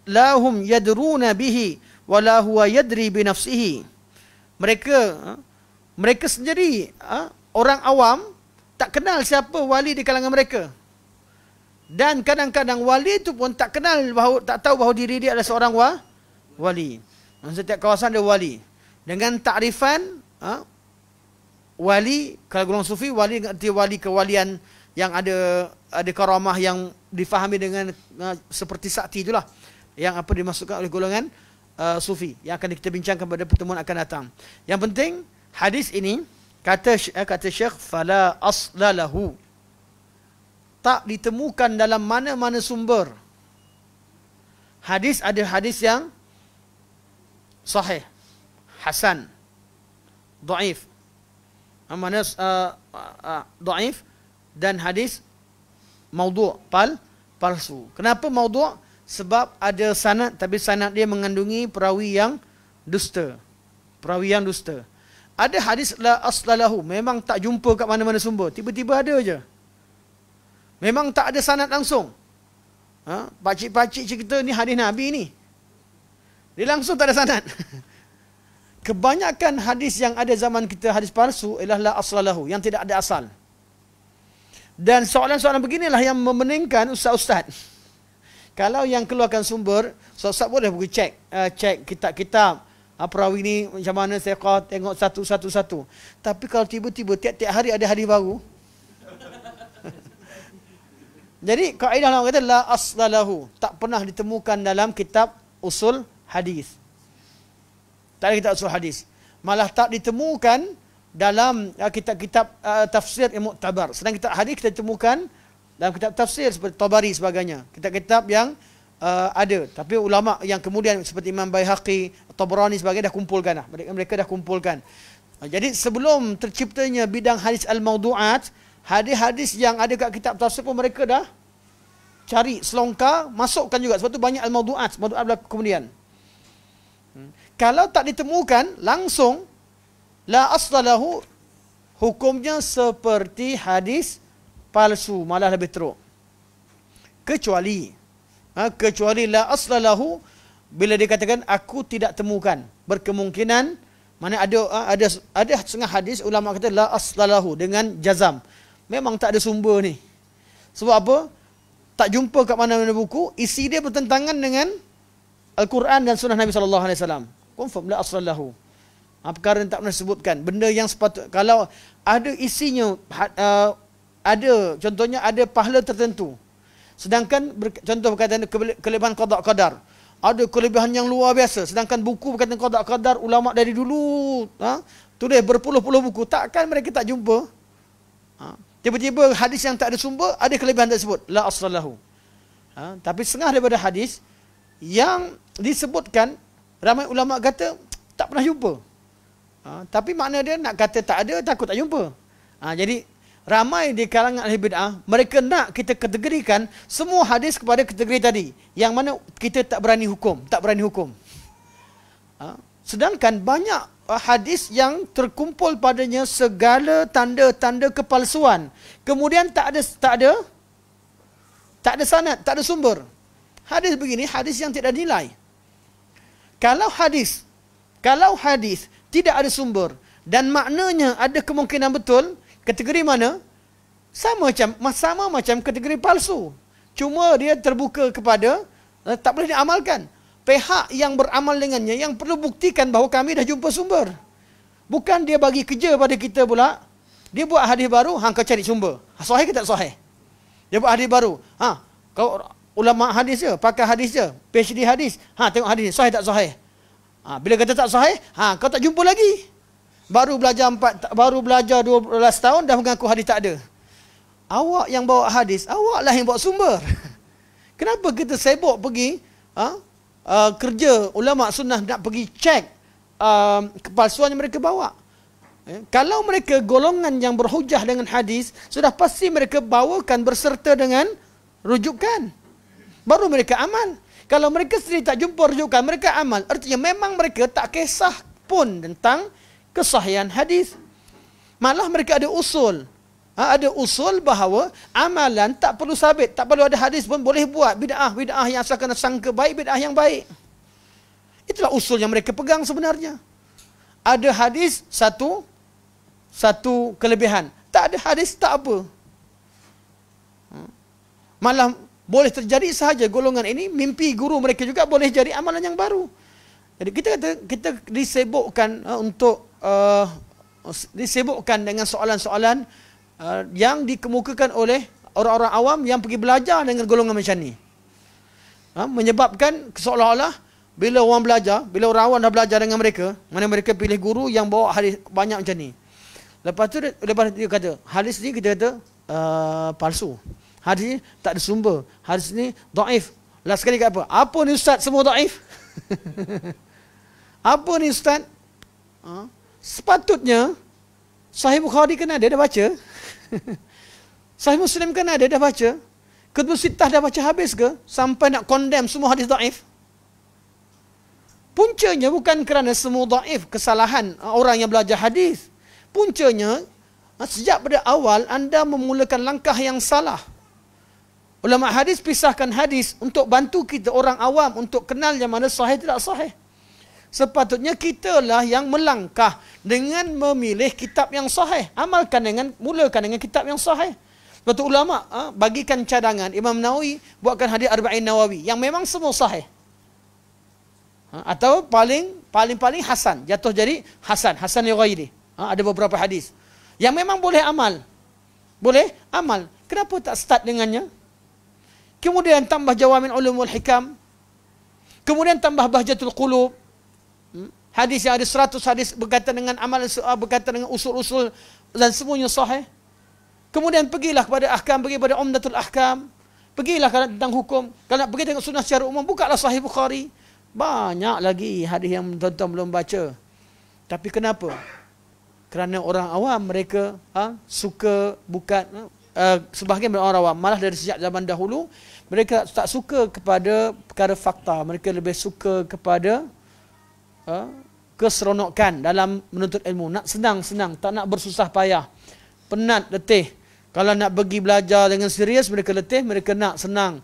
lahum yadruna bihi wala huwa yadri bi nafsihi. Mereka sendiri orang awam tak kenal siapa wali di kalangan mereka. Dan kadang-kadang wali itu pun tak tahu bahawa diri dia adalah seorang wali. Setiap kawasan ada wali. Dengan takrifan wali, kalau golongan sufi wali arti wali kewalian yang ada karamah yang difahami dengan seperti sakti itulah yang apa dimasukkan oleh golongan sufi yang akan kita bincangkan pada pertemuan akan datang. Yang penting hadis ini kata Syekh fala asla lahu, tak ditemukan dalam mana-mana sumber. Ada hadis yang sahih, hasan, dhaif. Mana dhaif dan hadis maudhu' palsu. Kenapa maudhu'? Sebab ada sanad tapi sanad dia mengandungi perawi yang dusta. Ada hadis la aslalahu, memang tak jumpa kat mana-mana sumber, tiba-tiba ada je. Memang tak ada sanad langsung. Pakcik-pakcik cerita ni hadis Nabi ni. Dia langsung tak ada sanad. Kebanyakan hadis yang ada zaman kita hadis palsu ialah la aslalahu, yang tidak ada asal. Dan soalan-soalan beginilah yang memeningkan ustaz-ustaz. Kalau yang keluarkan sumber, ustaz boleh pergi cek kitab-kitab perawi ni macam mana, saya tengok satu-satu. Tapi kalau tiba-tiba tiap-tiap hari ada hadis baru. Jadi kaedah orang kata la aslalahu, tak pernah ditemukan dalam kitab usul hadis. Tak ada kitab usul hadis. Malah tak ditemukan dalam kitab-kitab tafsir yang muktabar. Sedang kitab hadis kita temukan dalam kitab tafsir seperti Tabari sebagainya. Kitab-kitab yang ada. Tapi ulama yang kemudian seperti Imam Baihaqi, Tabrani sebagainya dah kumpulkan dah. Mereka dah kumpulkan. Jadi sebelum terciptanya bidang hadis al-mawdu'at, Hadis-hadis yang ada kat kitab tafsir pun mereka dah cari selongkar, masukkan juga. Sebab tu banyak al-mawdu'at, mawdu'at berlaku kemudian. Kalau tak ditemukan, langsung la aslalahu, hukumnya seperti hadis palsu, malah lebih teruk. Kecuali la aslalahu, bila dikatakan aku tidak temukan, berkemungkinan, mana ada setengah hadis ulama kata la aslalahu dengan jazam. Memang tak ada sumber ni. Sebab apa? Tak jumpa kat mana-mana buku, isi dia bertentangan dengan Al-Quran dan sunnah Nabi SAW. Confirm la aslalahu. Perkara yang tak pernah sebutkan. Benda yang sepatut, kalau ada isinya, ada, contohnya ada pahala tertentu. Sedangkan, contoh berkaitan kelebihan qada qadar. Ada kelebihan yang luar biasa. Sedangkan buku berkaitan qada qadar, ulama dari dulu tulis berpuluh-puluh buku. Takkan mereka tak jumpa? Tiba-tiba hadis yang tak ada sumber, ada kelebihan tersebut. La aslalahu. Tapi setengah daripada hadis yang disebutkan, ramai ulama kata tak pernah jumpa. Tapi makna dia nak kata tak ada, takut tak jumpa. Jadi ramai di kalangan ahli bid'ah, mereka nak kita kategorikan semua hadis kepada kategori tadi, yang mana kita tak berani hukum. Sedangkan banyak hadis yang terkumpul padanya segala tanda-tanda kepalsuan. Kemudian tak ada sanad, tak ada sumber. Hadis begini, hadis yang tidak nilai. Kalau hadis tidak ada sumber dan maknanya ada kemungkinan betul, kategori mana? Sama macam kategori palsu. Cuma dia terbuka kepada tak boleh diamalkan. Pihak yang beramal dengannya yang perlu buktikan bahawa kami dah jumpa sumber. Bukan dia bagi kerja pada kita pula. Dia buat hadis baru, kau cari sumber. Sahih ke tak sahih? Dia buat hadis baru. Kau ulama hadis je, pakar hadis je, PhD hadis. Tengok hadis, sahih tak sahih? Bila kata tak sahih, kau tak jumpa lagi. Baru belajar 12 tahun dah mengaku hadis tak ada. Awak yang bawa hadis, awaklah yang bawa sumber. Kenapa kita sibuk pergi kerja ulama sunnah nak pergi cek kepalsuan yang mereka bawa? Kalau mereka golongan yang berhujah dengan hadis, sudah pasti mereka bawakan berserta dengan rujukan. Baru mereka amal. Kalau mereka sendiri tak jumpa rujukan, mereka amal. Artinya memang mereka tak kisah pun tentang kesahihan hadis. Malah mereka ada usul. Ada usul bahawa amalan tak perlu sabit, tak perlu ada hadis pun boleh buat. Bid'ah yang asal kena sangka baik, bid'ah yang baik. Itulah usul yang mereka pegang sebenarnya. Ada hadis satu kelebihan. Tak ada hadis tak apa. Malah boleh terjadi sahaja golongan ini mimpi guru mereka juga boleh jadi amalan yang baru. Jadi kita disibukkan disibukkan dengan soalan-soalan yang dikemukakan oleh orang-orang awam yang pergi belajar dengan golongan macam ni. Menyebabkan seolah-olah bila orang belajar, bila orang awam dah belajar dengan mereka, mana mereka pilih guru yang bawa hadis banyak macam ni. Lepas tu dia kata, hadis ni kita kata palsu. Hadis ni tak ada sumber. Hadis ni dhaif. Last sekali kata apa? Apa ni ustaz, semua dhaif? Apa ni ustaz? Sepatutnya Sahih Bukhari kan ada, dah baca? Sahih Muslim kan ada, dah baca? Kutub Sittah dah baca habis ke? Sampai nak condemn semua hadis dhaif? Puncanya bukan kerana semua dhaif kesalahan orang yang belajar hadis. Puncanya sejak pada awal anda memulakan langkah yang salah. Ulama hadis pisahkan hadis untuk bantu kita orang awam untuk kenal yang mana sahih tidak sahih. Sepatutnya kitalah yang melangkah dengan memilih kitab yang sahih. Mulakan dengan kitab yang sahih. Sebab tu ulama bagikan cadangan. Imam Nawawi buatkan hadis Arba'in Nawawi yang memang semua sahih. Atau paling hasan, jatuh jadi hasan li ghairi. Ada beberapa hadis yang memang boleh amal. Boleh amal. Kenapa tak start dengannya? Kemudian tambah Jawamin Ulumul Hikam. Kemudian tambah Bahjatul Qulub. Hadis yang ada 100 hadis berkaitan dengan amalan, berkaitan dengan usul-usul dan semuanya sahih. Kemudian pergilah kepada ahkam, pergi pada Umdatul Ahkam. Pergilah tentang hukum. Kalau nak pergi tengok sunnah secara umum, bukalah Sahih Bukhari. Banyak lagi hadis yang tuan-tuan belum baca. Tapi kenapa? kerana orang awam mereka suka bukan sebahagian orang awam malah dari sejak zaman dahulu mereka tak suka kepada perkara fakta, mereka lebih suka kepada keseronokan dalam menuntut ilmu, nak senang-senang, tak nak bersusah payah, penat, letih. Kalau nak pergi belajar dengan serius mereka letih, mereka nak senang.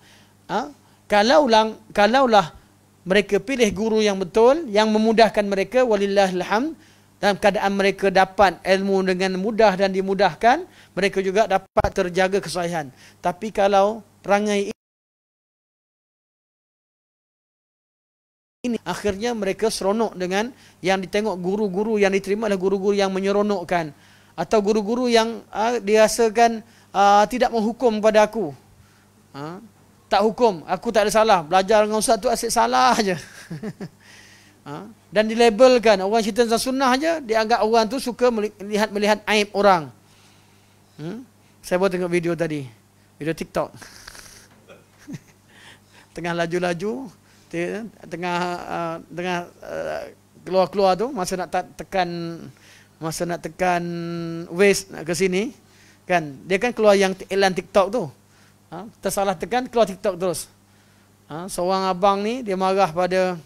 Kalaulah mereka pilih guru yang betul, yang memudahkan mereka, walillahil hamd, dalam keadaan mereka dapat ilmu dengan mudah dan dimudahkan, mereka juga dapat terjaga kesahihan. Tapi kalau perangai ini, akhirnya mereka seronok dengan yang ditengok guru-guru yang diterima adalah guru-guru yang menyeronokkan. Atau guru-guru yang dirasakan tidak menghukum pada aku. Tak hukum, aku tak ada salah. Belajar dengan ustaz tu asyik salah aja. Dan dilabelkan orang cerita tentang sunnah aja, dianggap orang tu suka melihat aib orang. Saya baru tengok video tadi, video TikTok. Tengah laju-laju, tengah keluar-keluar tu masa nak tekan waste nak ke sini kan, dia kan keluar yang iklan TikTok tu. Tersalah tekan, keluar TikTok terus. Seorang abang ni dia marah pada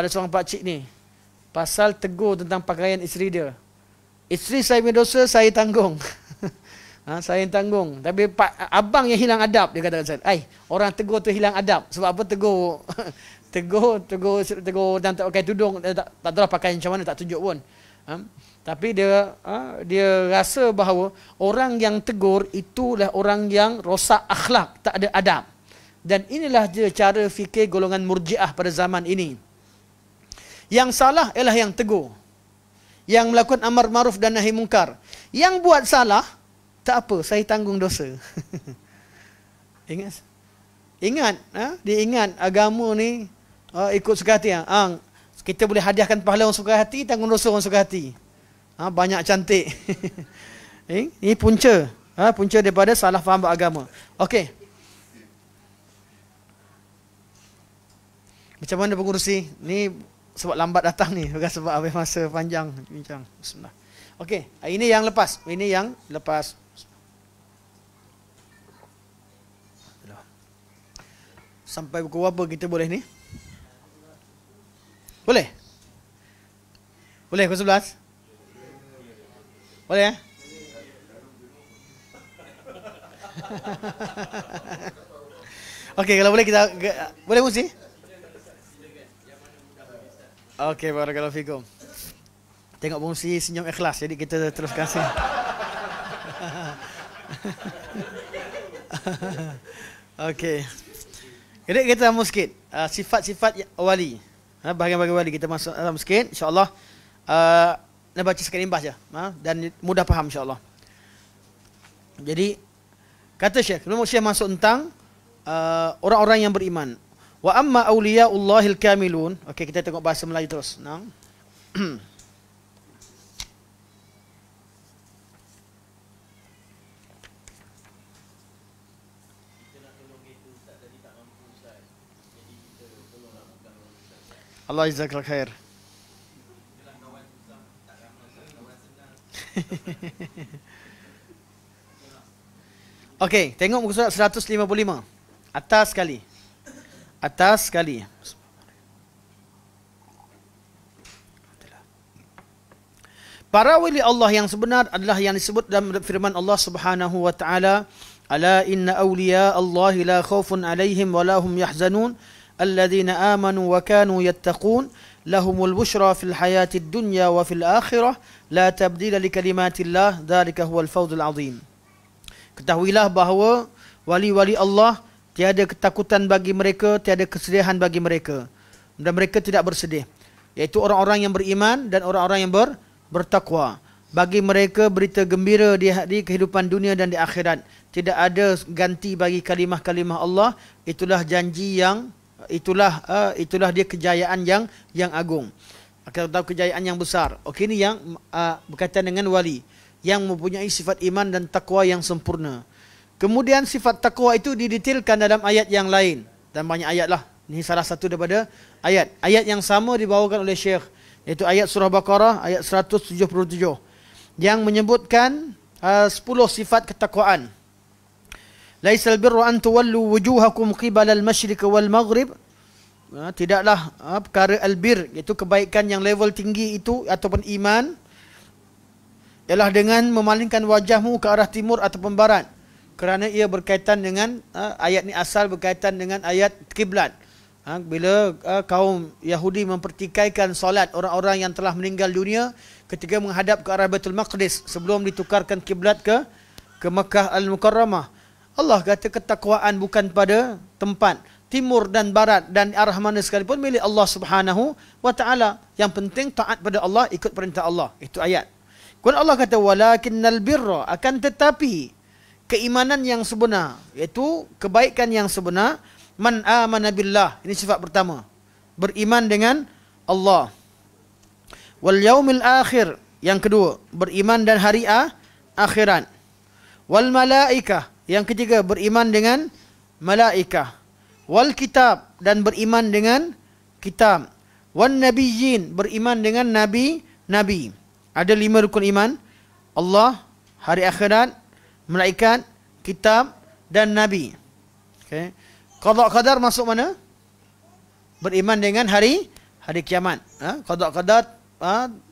seorang pakcik ni pasal tegur tentang pakaian isteri dia. Isteri saya punya dosa saya tanggung. Saya tanggung. Tapi abang yang hilang adab, dia kata saya. Orang tegur tu hilang adab. Sebab apa tegur? tegur dan tak pakai tudung, tak tahu pakai macam mana, tak tunjuk pun. Tapi dia rasa bahawa orang yang tegur itulah orang yang rosak akhlak, tak ada adab. Dan inilah je cara fikir golongan Murji'ah pada zaman ini. Yang salah ialah yang tegur, yang melakukan amar ma'ruf dan nahi mungkar. Yang buat salah, tak apa, saya tanggung dosa. Ingat, dia ingat agama ni ikut suka hati. Kita boleh hadiahkan pahala orang suka hati, tanggung dosa orang suka hati. Banyak cantik. Ini punca. Punca daripada salah faham beragama. Okey. Macam mana pengurusi? Ni sebab lambat datang ni, bukan sebab habis masa panjang bincang. Bismillah. Okey, ini yang lepas. Ini yang lepas. Sampai pukul berapa kita boleh ni? Boleh? Boleh pukul 11? Boleh ya? Okey, kalau boleh kita boleh mesti? Okey, barakallahu fikum. Tengok fungsi senyum ikhlas, jadi kita terus kasih. Okey. Jadi kita sambung sikit sifat-sifat wali. Bahagian-bahagian wali kita masuk dalam sikit, insya-Allah. Nak baca sekali imbas je, dan mudah faham insya-Allah. Jadi kata Syekh, Syekh masuk tentang orang-orang yang beriman. Wa amma awliyaullahil kamilun. Okey, kita tengok bahasa Melayu terus. Allah jazakallahu khair. Okey, tengok muka surat 155. Atas sekali. Atas sekali. Para wali Allah yang sebenar adalah yang disebut dalam firman Allah Subhanahu wa taala, "Ala inna awliya Allah la khaufun 'alaihim wa la hum yahzanun, alladzina amanu wa kanu yattaqun, lahumul busyra fil hayatid dunya wa fil akhirah, la tabdila li kalimatillah, dzalika huwal fawzul 'azim." Ketahuilah bahawa wali-wali Allah tiada ketakutan bagi mereka, tiada kesedihan bagi mereka, dan mereka tidak bersedih, iaitu orang-orang yang beriman dan orang-orang yang bertakwa. Bagi mereka berita gembira di kehidupan dunia dan di akhirat. Tidak ada ganti bagi kalimah-kalimah Allah. Itulah janji yang itulah dia kejayaan yang agung. Atau kejayaan yang besar. Okey, ini yang berkaitan dengan wali yang mempunyai sifat iman dan takwa yang sempurna. Kemudian sifat takwa itu didetailkan dalam ayat yang lain, dan banyak ayat lah. Ini salah satu daripada ayat yang sama dibawakan oleh Syekh, iaitu ayat surah Baqarah ayat 177. yang menyebutkan 10 sifat ketakwaan. Laisal birru an tuwallu wujuhakum qibala al-masyriq wal maghrib. Tidaklah perkara albir, iaitu kebaikan yang level tinggi itu ataupun iman, ialah dengan memalingkan wajahmu ke arah timur ataupun barat. Kerana ia berkaitan dengan ayat ni asal berkaitan dengan ayat kiblat. Bila kaum Yahudi mempertikaikan solat orang-orang yang telah meninggal dunia ketika menghadap ke arah Baitul Maqdis sebelum ditukarkan kiblat ke Makkah Al-Mukarramah. Allah kata ketakwaan bukan pada tempat timur dan barat dan arah mana sekalipun, milik Allah Subhanahu wa taala. Yang penting taat pada Allah, ikut perintah Allah. Itu ayat. Kemudian Allah kata walakinnal birra, akan tetapi keimanan yang sebenar, iaitu kebaikan yang sebenar, man amana billah. Ini sifat pertama. Beriman dengan Allah. Wal yaumil akhir, yang kedua, beriman dan hari akhirat. Wal malaikah, yang ketiga, beriman dengan malaikah. Wal kitab, dan beriman dengan kitab. Wan nabiyyin, beriman dengan nabi-nabi. Ada 5 rukun iman: Allah, hari akhirat, malaikat, kitab dan nabi. Okey. Qada qadar masuk mana? Beriman dengan hari kiamat. Qada qadar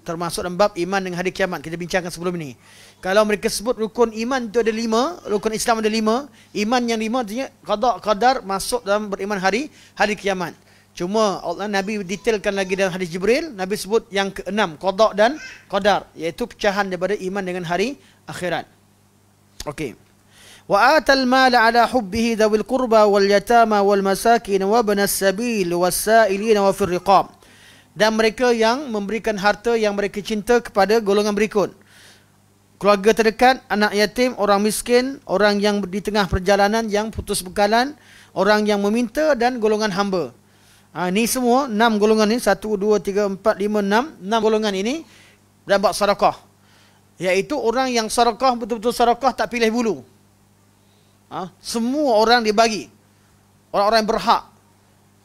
termasuk dalam bab iman dengan hari kiamat. Kita bincangkan sebelum ini. Kalau mereka sebut rukun iman itu ada 5, rukun Islam ada 5, iman yang 5 artinya qada qadar masuk dalam beriman hari kiamat. Cuma Allah, Nabi detailkan lagi dalam hadis Jibril, Nabi sebut yang ke-6, qada dan qadar, iaitu pecahan daripada iman dengan hari akhirat. Okey. Wa atal mala ala hubbihi dzawil qurba wal yatama wal masakin wa ibnas sabil was-sa'ilin wa fir riqab. Dan mereka yang memberikan harta yang mereka cinta kepada golongan berikut: keluarga terdekat, anak yatim, orang miskin, orang yang di tengah perjalanan yang putus bekalan, orang yang meminta dan golongan hamba. Ini semua 6 golongan ni, 1, 2, 3, 4, 5, 6 golongan ini dapat sedekah. Iaitu orang yang sedekah betul-betul sedekah tak pilih bulu. Semua orang dibagi. Orang-orang yang berhak.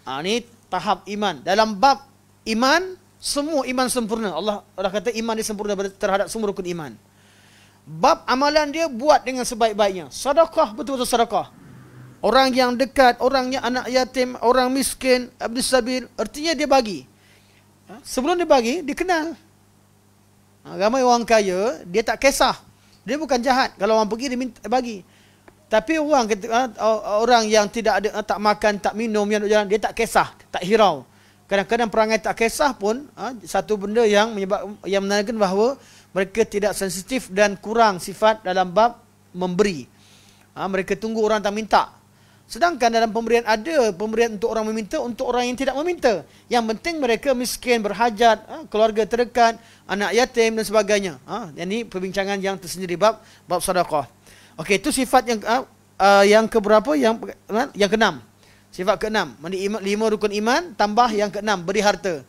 Ini tahap iman. Dalam bab iman, semua iman sempurna. Allah kata iman dia sempurna terhadap semua rukun iman. Bab amalan dia buat dengan sebaik-baiknya. Sedekah betul-betul sedekah. Orang yang dekat, orang yang anak yatim, orang miskin, abdus sabil, artinya dia bagi. Sebelum dia bagi, dia kenal. Ramai orang kaya, dia tak kisah. Dia bukan jahat. Kalau orang pergi, dia minta bagi. Tapi orang yang tidak ada, tak makan, tak minum, yang jalan, dia tak kisah, tak hirau. Kadang-kadang perangai tak kisah pun satu benda yang menandakan bahawa mereka tidak sensitif dan kurang sifat dalam bab memberi. Mereka tunggu orang tak minta. Sedangkan dalam pemberian ada pemberian untuk orang meminta, untuk orang yang tidak meminta. Yang penting mereka miskin, berhajat, keluarga terdekat, anak yatim dan sebagainya. Ini perbincangan yang tersendiri bab sedekah. Okey, itu sifat yang keberapa? Yang ke-6. Sifat ke-6. 5 rukun iman tambah yang ke-6, beri harta.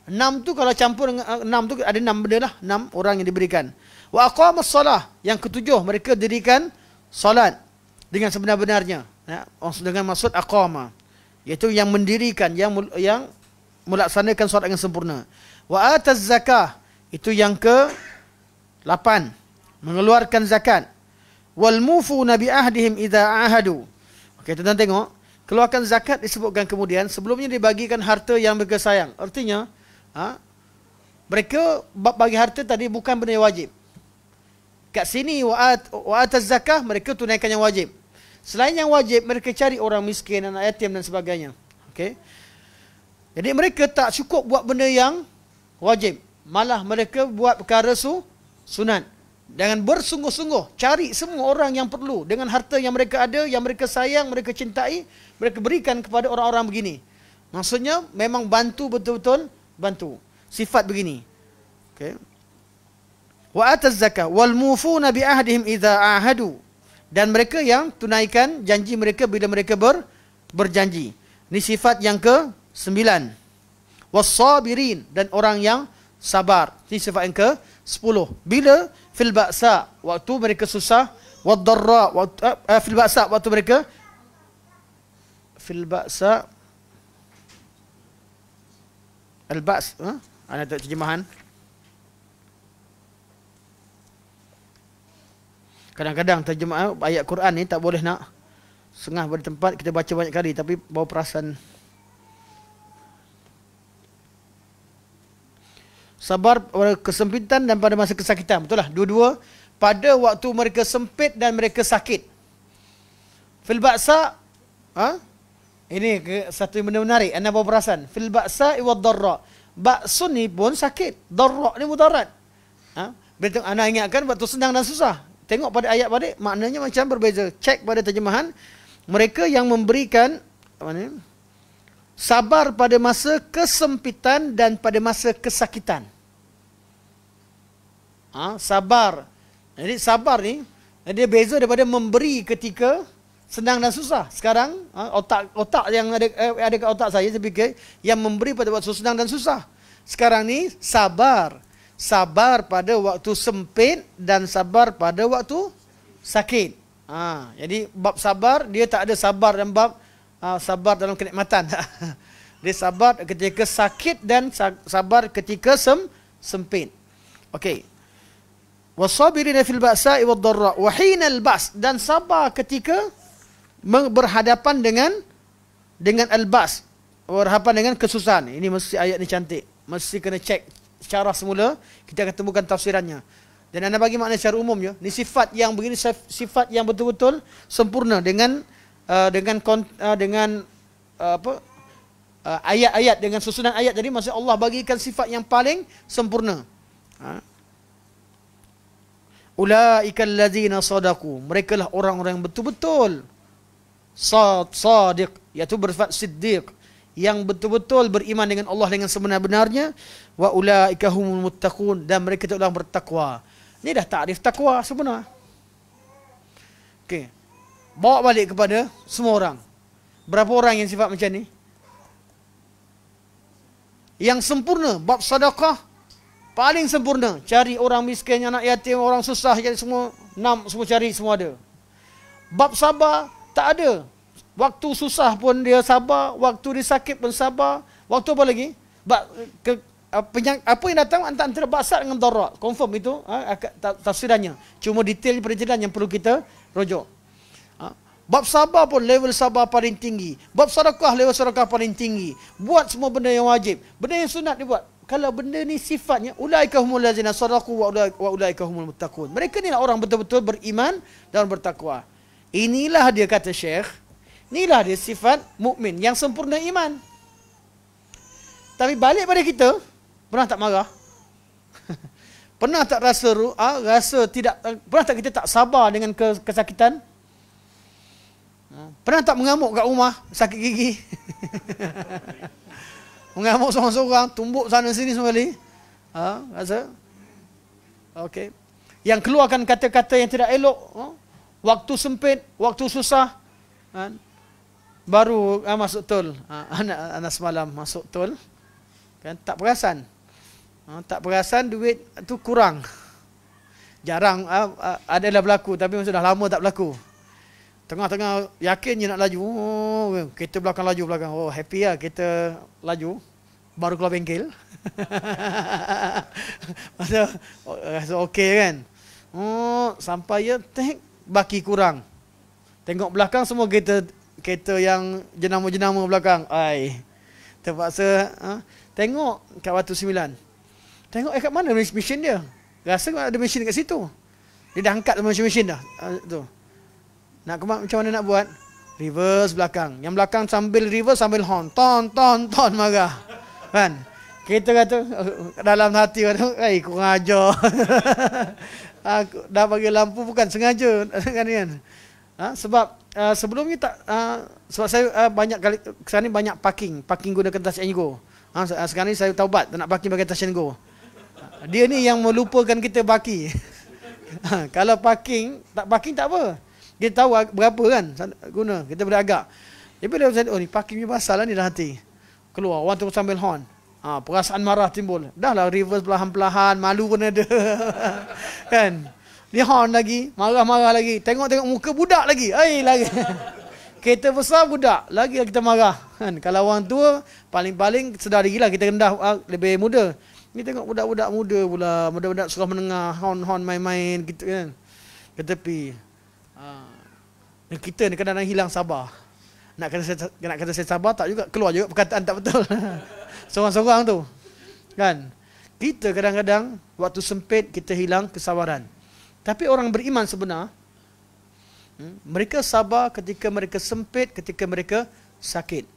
6 tu kalau campur dengan 6 tu ada 6 benda lah, 6 orang yang diberikan. Wa aqamas salah, yang ke-7 mereka dirikan solat dengan sebenar-benarnya. Dengan maksud aqama, iaitu yang mendirikan, yang melaksanakan solat dengan sempurna. Wa ataz zakah, itu yang ke-8, mengeluarkan zakat. Wal mufuna bi ahdihim idza ahadu. Okey, tuan-tuan tengok, keluarkan zakat disebutkan kemudian, sebelumnya dibagikan harta yang mereka sayang. Artinya mereka bagi harta tadi bukan benda yang wajib. Kat sini wa ataz zakah, mereka tunaikan yang wajib. Selain yang wajib, mereka cari orang miskin, anak yatim dan sebagainya. Okey. Jadi mereka tak cukup buat benda yang wajib, malah mereka buat perkara sunat. Dengan bersungguh-sungguh cari semua orang yang perlu dengan harta yang mereka ada, yang mereka sayang, mereka cintai, mereka berikan kepada orang-orang begini. Maksudnya memang bantu, betul-betul bantu. Sifat begini. Okey. Wa ataz zakah wal mufuna bi ahdihim idza ahadu. Dan mereka yang tunaikan janji mereka bila mereka berjanji. Ini sifat yang ke-9. Was-sabirin, dan orang yang sabar. Ini sifat yang ke-10. Bila fil ba'sa, waktu mereka susah, wad-darra, fil ba'sa, waktu mereka fil ba'sa, al-ba's, ada terjemahan. Kadang-kadang terjemah ayat Quran ni tak boleh nak sengah pada tempat kita baca banyak kali, tapi bawa perasan. Sabar pada kesempitan dan pada masa kesakitan. Betul lah, dua-dua. Pada waktu mereka sempit dan mereka sakit. Fil ba'sa, ini satu benda menarik. Anda bawa perasan. Fil ba'sa iwad darra. Ba'sun ni pun sakit. Darra ni mudarat. Bila anda ingatkan waktu senang dan susah. Tengok pada ayat balik, maknanya macam berbeza. Cek pada terjemahan. Mereka yang memberikan sabar pada masa kesempitan dan pada masa kesakitan. Sabar. Jadi sabar ni, dia beza daripada memberi ketika senang dan susah. Sekarang, otak yang ada kat otak saya fikir, yang memberi pada waktu senang dan susah. Sekarang ni, sabar. Sabar pada waktu sempit dan sabar pada waktu sakit. Jadi, bab sabar, dia tak ada sabar dan bab sabar dalam kenikmatan. Dia sabar ketika sakit dan sabar ketika sempit. Okey. Wasabirina fil ba'sa'i wad dharra wa hinal ba's, dan sabar ketika berhadapan dengan al-ba's, berhadapan dengan kesusahan. Ini mesti ayat ni cantik. Mesti kena cek secara semula, kita akan temukan tafsirannya. Dan anda bagi makna secara umumnya, ni sifat yang begini, sifat yang betul-betul sempurna dengan ayat-ayat, dengan susunan ayat. Jadi maksud Allah bagikan sifat yang paling sempurna. Ulaika allazina sadaqu, mereka lah orang-orang yang betul-betul sadiq, iaitu bersifat siddiq, yang betul-betul beriman dengan Allah dengan sebenar-benarnya. Wa ulaika humul muttaqun, dan mereka itu orang bertakwa. Ini dah takrif takwa sebenar. Okey. Bawa balik kepada semua orang. Berapa orang yang sifat macam ni? Yang sempurna, bab sedekah paling sempurna. Cari orang miskin, anak yatim, orang susah, cari semua, semua cari, semua ada. Bab sabar tak ada. Waktu susah pun dia sabar, waktu dia sakit pun sabar. Waktu apa lagi? Apa yang datang antara ba'sa dengan darra. Confirm itu tafsirannya. Cuma detail perincian yang perlu kita rujuk. Bab sabar pun level sabar paling tinggi. Bab sedekah level sedekah paling tinggi. Buat semua benda yang wajib. Benda yang sunat dibuat. Kalau benda ni sifatnya ulaika humul ladzina sadaqu wa ulaika humul muttaqun. Mereka ni lah orang betul-betul beriman dan bertakwa. Inilah dia, kata Syekh, inilah dia sifat mukmin yang sempurna iman. Tapi balik pada kita, pernah tak marah? Pernah tak rasa tidak, pernah tak kita tak sabar dengan kesakitan? Pernah tak mengamuk kat rumah, sakit gigi? Mengamuk seorang-seorang, tumbuk sana sini semua kali. Rasa? Okey. Yang keluarkan kata-kata yang tidak elok, waktu sempit, waktu susah, baru masuk tol. Anak semalam masuk tol, kan, tak perasan. Tak perasan duit tu kurang. Jarang adalah berlaku, tapi sudah lama tak berlaku. Tengah-tengah yakinnya nak laju, kereta belakang laju belakang. Oh, happy lah kereta laju. Baru keluar bengkel. Rasa okey kan. Sampai ya, baki kurang. Tengok belakang semua kereta yang jenama-jenama belakang. Terpaksa tengok kat Batu 9. Tengok kat mana mesin dia. Rasa ada mesin kat situ. Dia dah angkat mesin dah. Tu. Macam mana nak buat? Reverse belakang. Yang belakang sambil reverse sambil horn. Ton marah. Kan? Kita kata dalam hati kata, kurang ajar. Aku dah bagi lampu bukan sengaja kan. Sebab sebelum ni tak sebab saya banyak kali sekarang ni banyak parking gunakan Touch and Go. Sekarang ni saya taubat tak nak parking pakai Touch and Go. Dia ni yang melupakan kita baki. Kalau parking tak apa. Dia tahu berapa kan guna. Kita boleh agak. Tapi bila saya ni parking ni pasal lah ni dah hati. Keluar orang terus sambil horn. Perasaan marah timbul. Dah lah reverse perlahan-perlahan, malu pun ada. Kan? Dia horn lagi, marah-marah lagi. Tengok muka budak lagi. Lagi. Kereta besar budak, lagi kita marah. Kan? Kalau orang tua paling-paling sedar lagi lah kita rendah lebih muda. Ni tengok budak-budak muda pula, budak-budak sekolah menengah, horn-horn main-main gitu kan. ke tepi. Kita ni kadang-kadang hilang sabar. Nak kata saya sabar tak juga, keluar juga perkataan tak betul. Seorang-seorang tu. Kan? Kita kadang-kadang waktu sempit kita hilang kesabaran. Tapi orang beriman sebenar, mereka sabar ketika mereka sempit, ketika mereka sakit.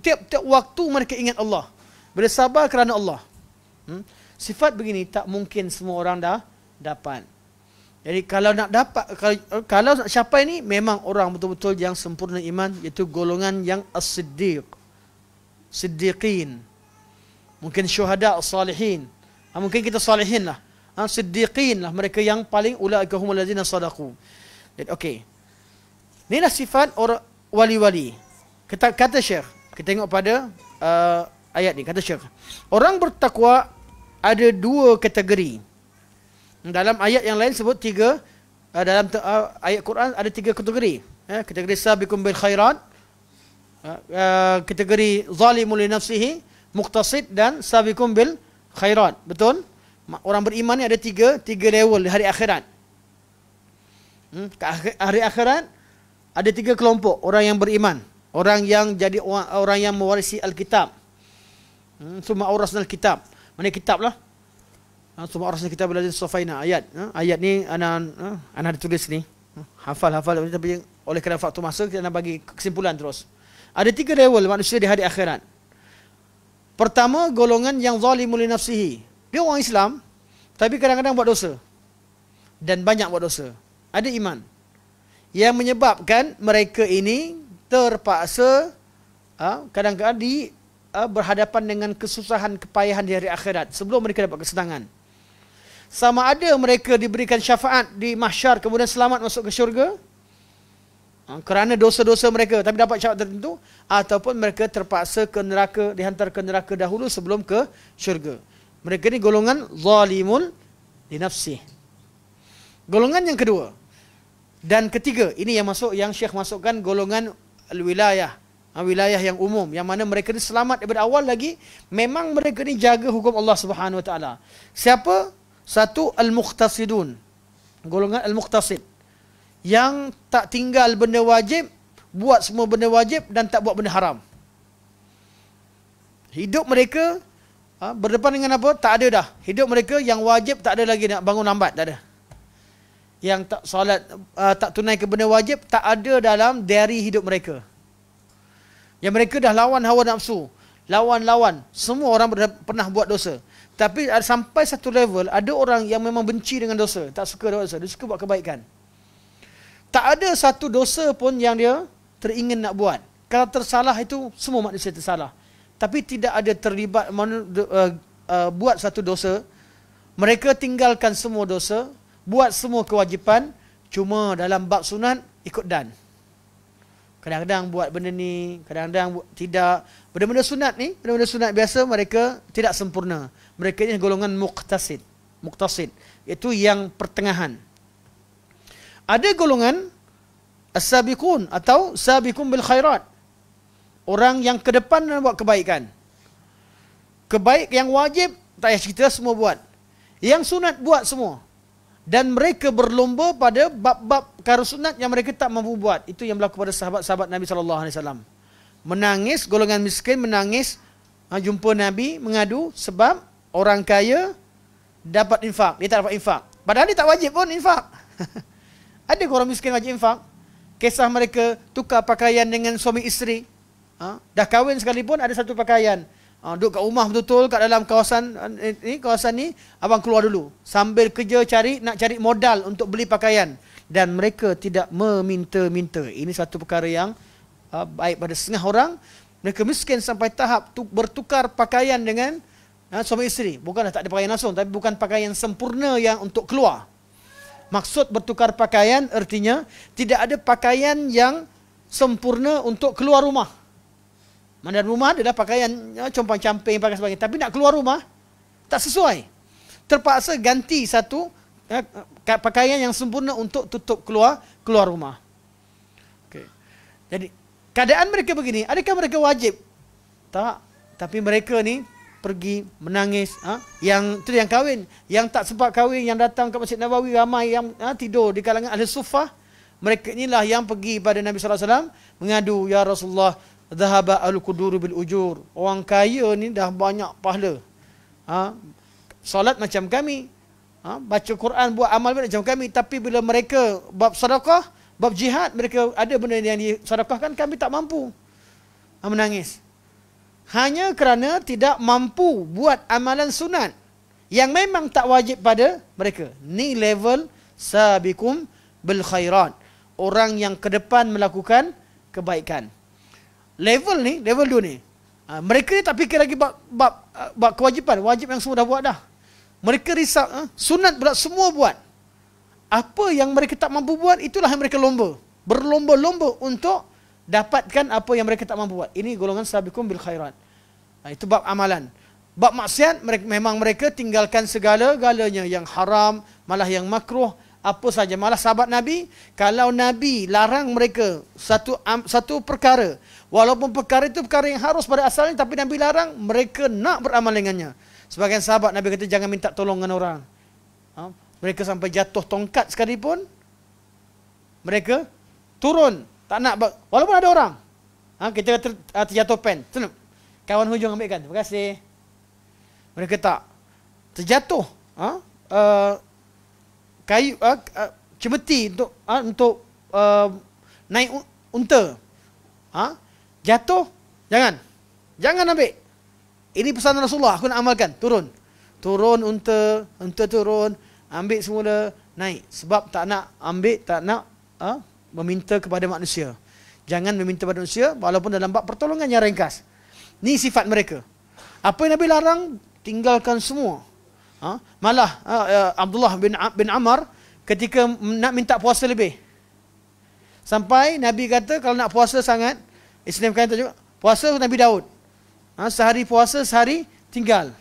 Tiap-tiap waktu mereka ingat Allah. Bersabar kerana Allah. Sifat begini tak mungkin semua orang dah dapat. Jadi kalau nak dapat, kalau nak capai ni, memang orang betul-betul yang sempurna iman, iaitu golongan yang as-siddiq, siddiqin. Mungkin syuhada, salihin. Mungkin kita salihin lah. Siddiqin lah, mereka yang paling ulaika humul ladzina sadaqu. Jadi okey. Inilah sifat orang wali-wali. Kata Syekh, kita tengok pada ayat ni, kata Syekh, orang bertakwa ada dua kategori. Dalam ayat yang lain sebut tiga, dalam ayat Quran ada tiga kategori. Kategori sabiqun bil khairat, kategori zalimun li nafsihi, muqtasid, dan sabiqun bil khairat. Betul? Orang beriman ni ada tiga level di hari akhirat. Hari akhirat ada tiga kelompok orang yang beriman. Orang yang jadi orang yang mewarisi Alkitab. Summa awrasnal kitab. Mana kitab lah? Summa awrasnal kitab alladzina safaina. Ayat ni ana tulis ni. Hafal tapi oleh kerana faktor masa kita nak bagi kesimpulan terus. Ada tiga level manusia di hari akhirat. Pertama, golongan yang zalimul li nafsihi. Dia orang Islam tapi kadang-kadang buat dosa. Dan banyak buat dosa. Ada iman. Yang menyebabkan mereka ini terpaksa kadang-kadang berhadapan dengan kesusahan, kepayahan di hari akhirat sebelum mereka dapat kesenangan. Sama ada mereka diberikan syafaat di mahsyar kemudian selamat masuk ke syurga kerana dosa-dosa mereka tapi dapat syafaat tertentu, ataupun mereka terpaksa ke neraka, dihantar ke neraka dahulu sebelum ke syurga. Mereka ni golongan zalimul li nafsih. Golongan yang kedua dan ketiga, ini yang masuk, yang Syekh masukkan golongan al-wilayah, wilayah yang umum, yang mana mereka ni selamat daripada awal lagi, memang mereka ni jaga hukum Allah Subhanahu Wa Taala. Siapa? Satu, al-muqtasidun, golongan al-muqtasid, yang tak tinggal benda wajib, buat semua benda wajib dan tak buat benda haram. Hidup mereka berdepan dengan apa? Tak ada dah. Hidup mereka yang wajib tak ada lagi, nak bangun lambat, tak ada. Yang tak solat, tak tunaikan benda wajib, tak ada dalam diary hidup mereka. Yang mereka dah lawan hawa nafsu, lawan, semua orang pernah buat dosa. Tapi sampai satu level, ada orang yang memang benci dengan dosa, tak suka dosa, dia suka buat kebaikan. Tak ada satu dosa pun yang dia teringin nak buat. Kalau tersalah itu, semua manusia tersalah. Tapi tidak ada terlibat buat satu dosa. Mereka tinggalkan semua dosa, buat semua kewajipan, cuma dalam bab sunat ikut dan. Kadang-kadang buat benda ni, kadang-kadang tidak. Benda-benda sunat ni, benda-benda sunat biasa mereka tidak sempurna. Mereka ini golongan muqtasid, iaitu yang pertengahan. Ada golongan as-sabiqun atau sabiqun bil khairat. Orang yang ke depan dan buat kebaikan. Kebaik yang wajib tak payah cerita, semua buat. Yang sunat buat semua. Dan mereka berlomba pada bab-bab perkara sunat yang mereka tak mampu buat. Itu yang berlaku pada sahabat-sahabat Nabi SAW. Menangis, golongan miskin menangis, jumpa Nabi mengadu sebab orang kaya dapat infak, dia tak dapat infak. Padahal dia tak wajib pun infak. Ada orang miskin wajib infak. Kisah mereka tukar pakaian dengan suami isteri. Dah kahwin sekalipun ada satu pakaian. Duduk kat rumah betul-betul, kat dalam kawasan ni, abang keluar dulu. Sambil kerja nak cari modal untuk beli pakaian. Dan mereka tidak meminta-minta. Ini satu perkara yang baik pada setengah orang. Mereka miskin sampai tahap bertukar pakaian dengan suami isteri. Bukanlah tak ada pakaian langsung, tapi bukan pakaian sempurna yang untuk keluar. Maksud bertukar pakaian artinya tidak ada pakaian yang sempurna untuk keluar rumah. Mana rumah adalah pakaian compang-camping, pakaian sebagainya. Tapi nak keluar rumah, tak sesuai. Terpaksa ganti satu pakaian yang sempurna untuk tutup keluar rumah. Okay. Jadi, keadaan mereka begini. Adakah mereka wajib? Tak. Tapi mereka ni pergi menangis. Yang tu yang kahwin, yang tak sempat kahwin, yang datang ke Masjid Nabawi ramai yang tidur di kalangan ahli suffah. Mereka inilah yang pergi pada Nabi sallallahu alaihi wasallam mengadu, ya Rasulullah, dhahaba al-quduru bil ujur. Orang kaya ni dah banyak pahala. Solat macam kami, baca Quran, buat amal macam kami, tapi bila mereka bab sedekah, bab jihad, mereka ada benda yang disedekahkan, kami tak mampu. Menangis. Hanya kerana tidak mampu buat amalan sunat yang memang tak wajib pada mereka. Ni level sabiqum bil khairat. Orang yang ke depan melakukan kebaikan. Level ni, level 2 ni. Mereka ni tak fikir lagi bab kewajipan. Wajib yang semua dah buat dah. Mereka risau, sunat pula semua buat. Apa yang mereka tak mampu buat, itulah yang mereka lomba. Berlomba-lomba untuk dapatkan apa yang mereka tak mampu buat. Ini golongan sabiqum bil khairat. Itu bab amalan. Bab maksiat, memang mereka tinggalkan segala-galanya yang haram, malah yang makruh, apa saja. Malah sahabat Nabi, kalau Nabi larang mereka satu perkara, walaupun perkara itu perkara yang harus pada asalnya, tapi Nabi larang, mereka nak beramal dengannya. Sebagian sahabat Nabi kata jangan minta tolong dengan orang. Mereka sampai jatuh tongkat sekalipun, mereka turun, tak nak, walaupun ada orang. Kita terjatuh pen, kawan hujung ambilkan, terima kasih. Mereka tak. Terjatuh kayu cemeti untuk naik unta. Jatuh, jangan ambil. Ini pesan Rasulullah, aku nak amalkan. Turun unta turun, ambil semula, naik. Sebab tak nak ambil, tak nak meminta kepada manusia. Jangan meminta kepada manusia, walaupun dalam bab pertolongan yang ringkas. Ni sifat mereka. Apa yang Nabi larang, tinggalkan semua. Malah Abdullah bin Amr ketika nak minta puasa lebih, sampai Nabi kata kalau nak puasa sangat, Islam kata juga puasa Nabi Daud, sehari puasa sehari tinggal.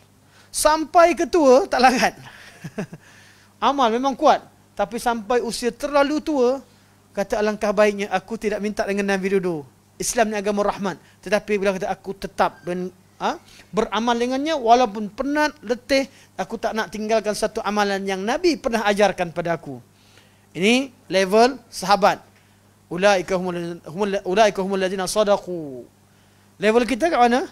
Sampai ketua tak larat. Amal memang kuat, tapi sampai usia terlalu tua, kata alangkah baiknya aku tidak minta dengan Nabi dulu. Islam ni agama rahmat, tetapi bila kata aku tetap dan beramal dengannya, walaupun penat, letih, aku tak nak tinggalkan satu amalan yang Nabi pernah ajarkan pada aku. Ini level sahabat. Ulaika humul ladzina sadaqu. Level kita kat mana?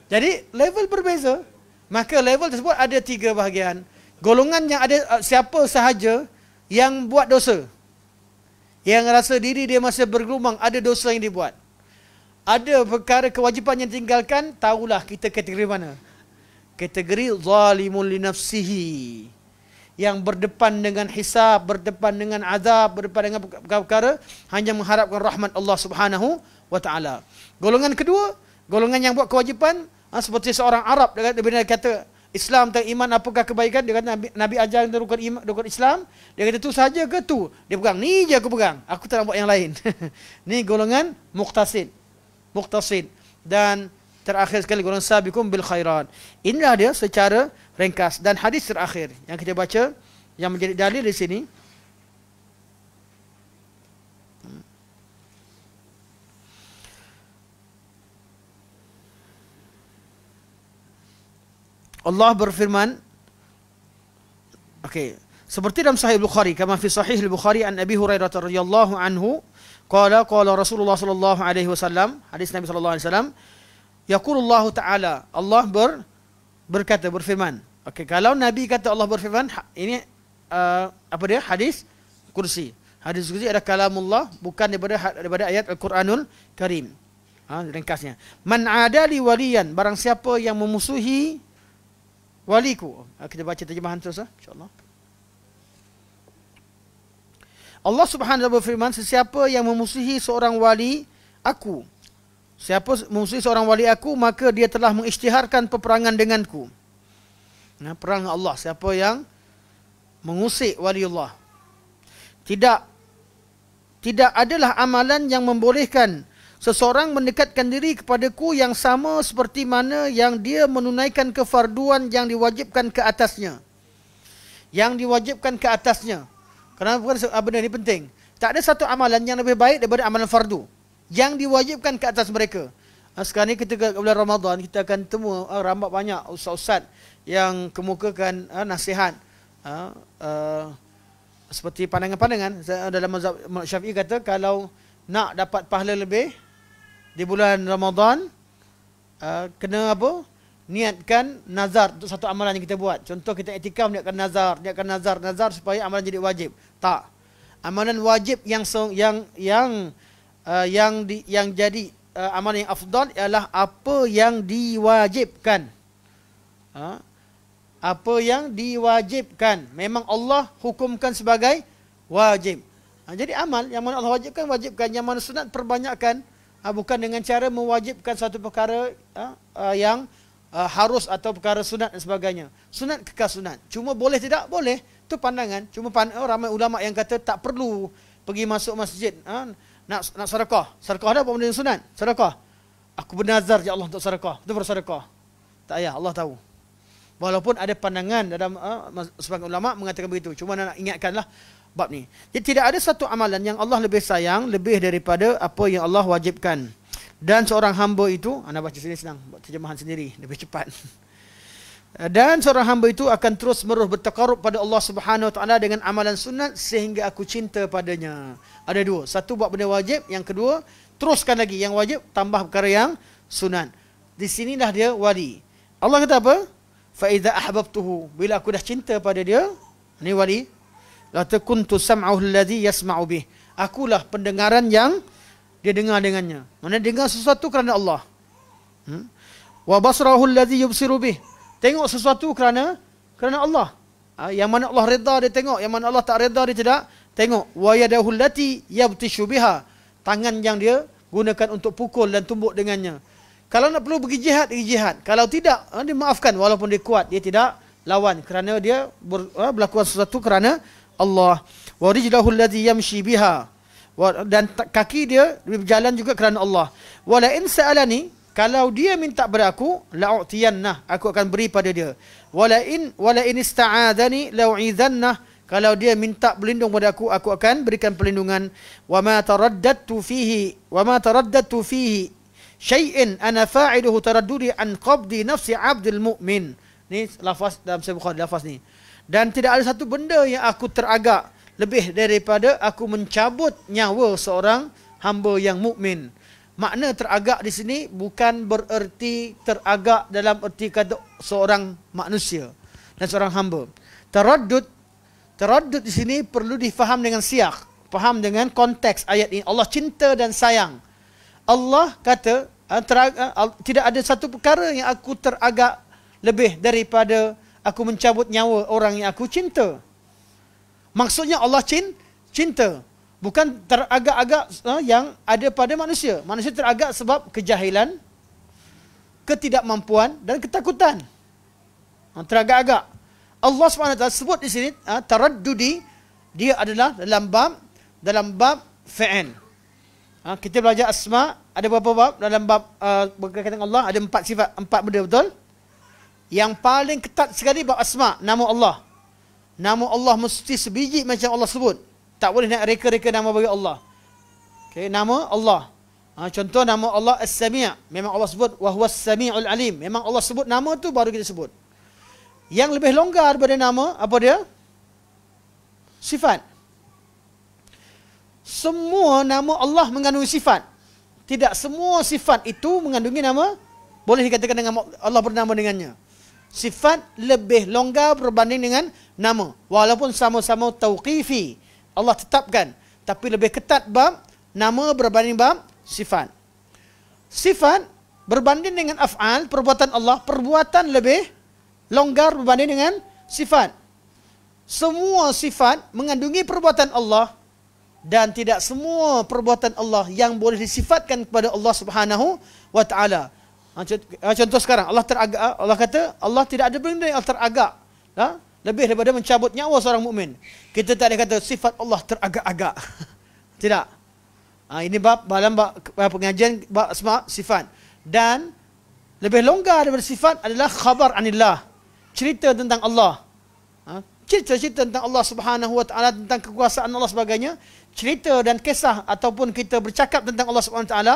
Jadi level berbeza. Maka level tersebut ada 3 bahagian. Golongan yang ada siapa sahaja yang buat dosa, yang rasa diri dia masih bergelumang, ada dosa yang dibuat, ada perkara kewajipan yang tinggalkan, tahulah kita kategori mana. Kategori zalimun li nafsihi, yang berdepan dengan hisab, berdepan dengan azab, berdepan dengan perkara hanya mengharapkan rahmat Allah Subhanahu wa taala. Golongan kedua, golongan yang buat kewajipan, seperti seorang Arab, dia kata Islam dan iman apakah kebaikan? Dia kata Nabi ajar rukun Islam. Dia kata tu saja ke tu? Dia pegang, ni je aku pegang, aku tak nak buat yang lain. Ni golongan muqtasid. Dan terakhir sekali golongan sabiqum bil khairat. Inilah dia secara ringkas. Dan hadis terakhir yang kita baca, yang menjadi dalil di sini, Allah berfirman, seperti dalam Sahih Bukhari, kama fi Sahih Bukhari an Abi Hurairah radhiyallahu anhu, qala Rasulullah sallallahu alaihi wasallam, hadis Nabi sallallahu alaihi wasallam, yaqulullahu taala, Allah berkata, berfirman. Kalau Nabi kata Allah berfirman, ini apa dia? Hadis kursi. Hadis kursi adalah kalamullah, bukan daripada ayat Al-Quranul Karim. Ringkasnya, man adali waliyan, barang siapa yang memusuhi waliku. Kita baca terjemahan terus, insya-Allah. Allah Subhanahu wa taala berfirman, sesiapa yang memusuhi seorang wali aku, siapa memusuhi seorang wali aku, maka dia telah mengisytiharkan peperangan denganku. Perang Allah, siapa yang mengusik wali Allah. Tidak adalah amalan yang membolehkan seseorang mendekatkan diri kepadaku yang sama seperti mana yang dia menunaikan kefarduan yang diwajibkan ke atasnya. Kenapa benda ini penting? Tak ada satu amalan yang lebih baik daripada amalan fardu yang diwajibkan ke atas mereka. Sekarang ni kita ke bulan Ramadan, kita akan temu ramai banyak ustaz-ustaz yang kemukakan nasihat seperti pandangan-pandangan dalam mazhab Syafi'i kata kalau nak dapat pahala lebih di bulan Ramadan, kena apa? Niatkan nazar untuk satu amalan yang kita buat. Contoh kita iktikaf, niatkan nazar supaya amalan jadi wajib. Tak. Amalan wajib yang jadi amalan yang afdal ialah apa yang diwajibkan. Apa yang diwajibkan. Memang Allah hukumkan sebagai wajib. Jadi amal yang mana Allah wajibkan, yang mana sunat perbanyakkan. Bukan dengan cara mewajibkan satu perkara yang harus atau perkara sunat dan sebagainya. Sunat kekal sunat. Cuma boleh tidak? Boleh. Itu pandangan. Cuma ramai ulama yang kata tak perlu pergi masuk masjid. Nak sedekah. Sedekah ada apa benda yang sunat? Sedekah. Aku bernazar je Allah untuk sedekah. Itu bersedekah. Tak payah, Allah tahu. Walaupun ada pandangan dalam sebagian ulama mengatakan begitu. Cuma nak ingatkanlah bab ni. Jadi tidak ada satu amalan yang Allah lebih sayang lebih daripada apa yang Allah wajibkan. Dan seorang hamba itu, anda baca sini senang, buat terjemahan sendiri, lebih cepat. Dan seorang hamba itu akan terus menerus bertakarub pada Allah Subhanahu Wa Taala dengan amalan sunat sehingga aku cinta padanya. Ada dua, satu buat benda wajib, yang kedua teruskan lagi yang wajib tambah perkara yang sunat. Di sinilah dia wali. Allah kata apa? Fa idza ahbabtuhu, bila aku dah cinta pada dia, ni wali. La takuntu sam'ahu alladhi yasma'u bih. Akulah pendengaran yang dia dengar dengannya. Mana dengar sesuatu kerana Allah. Wa basrahu alladhi yubsiru bih. Tengok sesuatu kerana Allah. Yang mana Allah redha dia tengok, yang mana Allah tak redha dia tidak tengok. Wa yadahu allati yabtishu biha. Tangan yang dia gunakan untuk pukul dan tumbuk dengannya. Kalau nak perlu pergi jihad, pergi jihad. Kalau tidak, dia maafkan walaupun dia kuat, dia tidak lawan kerana dia berlakukan sesuatu kerana Allah. Wa rijlahu allati yamshi biha. Dan kaki dia berjalan juga kerana Allah. Wala in sa'alani, kalau dia minta pada aku, la'utiyannah, aku akan beri pada dia. Wala in ista'adani la'u'idhannah, kalau dia minta berlindung pada aku akan berikan perlindungan. Wa ma taraddadtu fihi syai'in ana fa'iluhu taraddudi an qabdi nafsi 'abdil mu'min. Ni lafaz dalam Sahih Bukhari, lafaz ni. Dan tidak ada satu benda yang aku teragak lebih daripada aku mencabut nyawa seorang hamba yang mukmin. Makna teragak di sini bukan bererti teragak dalam erti kata seorang manusia dan seorang hamba. Taraddud di sini perlu difaham dengan siyak, faham dengan konteks ayat ini. Allah cinta dan sayang. Allah kata tidak ada satu perkara yang aku teragak lebih daripada aku mencabut nyawa orang yang aku cinta. Maksudnya Allah cinta. Bukan teragak-agak yang ada pada manusia. Manusia teragak sebab kejahilan, ketidakmampuan dan ketakutan. Teragak-agak. Allah SWT sebut di sini taraddudi, dia adalah dalam bab fi'il. Kita belajar asma, ada berapa bab? Dalam bab berkaitan Allah ada 4 sifat, 4 benda, betul? Yang paling ketat sekali bab asma, nama Allah. Nama Allah mesti sebiji macam Allah sebut. Tak boleh nak reka-reka nama bagi Allah. Okay, nama Allah. Contoh nama Allah As-Sami'. Memang Allah sebut wa huwas Sami'ul Alim. Memang Allah sebut nama tu baru kita sebut. Yang lebih longgar daripada nama, apa dia? Sifat. Semua nama Allah mengandungi sifat. Tidak semua sifat itu mengandungi nama. Boleh dikatakan dengan Allah bernama dengannya. Sifat lebih longgar berbanding dengan nama. Walaupun sama-sama tauqifi, Allah tetapkan. Tapi lebih ketat bab nama berbanding bab sifat. Sifat berbanding dengan af'al, perbuatan Allah, perbuatan lebih longgar berbanding dengan sifat. Semua sifat mengandungi perbuatan Allah dan tidak semua perbuatan Allah yang boleh disifatkan kepada Allah Subhanahu wa Ta'ala. Contoh sekarang Allah kata Allah tidak ada benda yang teragak lebih daripada mencabut nyawa seorang mukmin. Kita tak ada kata sifat Allah teragak-agak. Tidak. Ini dalam pengajian bab asma sifat. Dan lebih longgar daripada sifat adalah khabar anillah, cerita tentang Allah. Cerita-cerita tentang Allah Subhanahu wa Ta'ala, tentang kekuasaan Allah sebagainya. Cerita dan kisah ataupun kita bercakap tentang Allah Subhanahu wa Ta'ala,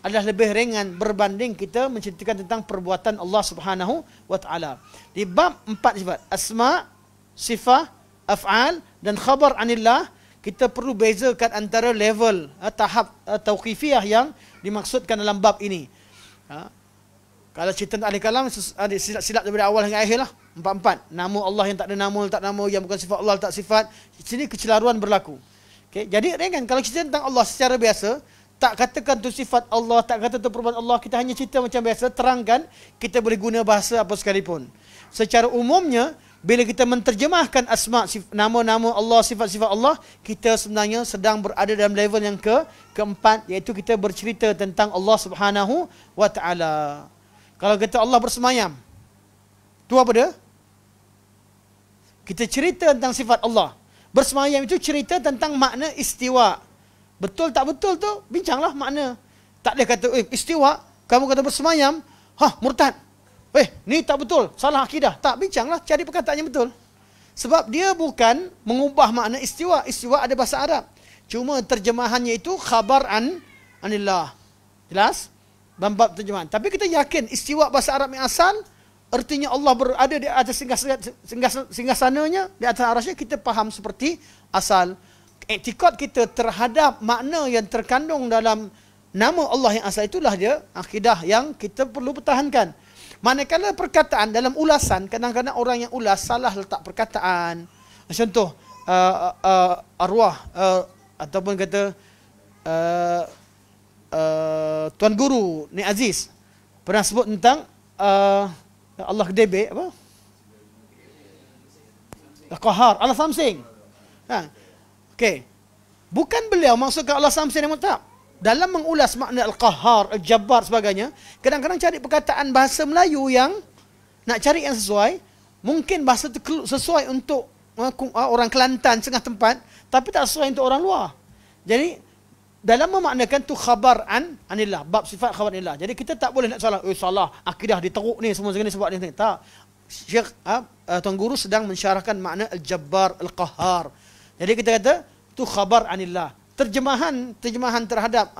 adalah lebih ringan berbanding kita menceritakan tentang perbuatan Allah Subhanahu wa taala. Di bab 4 sifat, asma, sifat, af'al dan khabar anillah, kita perlu bezakan antara level tahap tauqifiyah yang dimaksudkan dalam bab ini. Kalau cerita tentang ahli kalam, ada silap daripada awal hingga akhir lah. 4. Nama Allah yang tak ada nama, tak nama, yang bukan sifat Allah tak sifat. Sini kecelaruan berlaku. Okay? Jadi ringan. Kalau cerita tentang Allah secara biasa, tak katakan tu sifat Allah, tak kata tu perbuatan Allah, kita hanya cerita macam biasa, terangkan, kita boleh guna bahasa apa sekalipun. Secara umumnya, bila kita menterjemahkan asma, nama-nama Allah, sifat-sifat Allah, kita sebenarnya sedang berada dalam level yang keempat, iaitu kita bercerita tentang Allah Subhanahu wa taala. Kalau kata Allah bersemayam, tu apa dia? Kita cerita tentang sifat Allah. Bersemayam itu cerita tentang makna istiwa. Betul tak betul tu, bincanglah makna. Tak boleh kata, istiwa, kamu kata bersemayam, murtad. Ni tak betul, salah akidah. Tak, bincanglah, cari perkataan yang betul. Sebab dia bukan mengubah makna istiwa. Istiwa ada bahasa Arab. Cuma terjemahannya itu khabar anillah. Jelas? Bab terjemahan. Tapi kita yakin istiwa bahasa Arab yang asal, artinya Allah berada di atas singgasananya, di atas arasnya, kita faham seperti asal. Iktikad kita terhadap makna yang terkandung dalam nama Allah yang asal, itulah dia akidah yang kita perlu pertahankan. Manakala perkataan dalam ulasan, kadang-kadang orang yang ulas salah letak perkataan. Contoh, arwah, ataupun kata Tuan Guru Nik Aziz pernah sebut tentang Allah Kedebek apa? Qahar, Allah Samsing. Okey. Bukan beliau maksudkan Allah Samsing yang tak. Dalam mengulas makna Al-Qahhar, Al-Jabbar sebagainya, kadang-kadang cari perkataan bahasa Melayu yang nak cari yang sesuai. Mungkin bahasa itu sesuai untuk orang Kelantan setengah tempat, tapi tak sesuai untuk orang luar. Jadi dalam memaknakan tu khabar anillah, bab sifat khabar anillah. Jadi kita tak boleh nak salah, salah akidah diteruk ni semua segini sebab ni. Tak. Syekh Tuan Guru sedang mensyarahkan makna Al-Jabbar, Al-Qahhar. Jadi kita kata tu khabar anillah. Terjemahan terhadap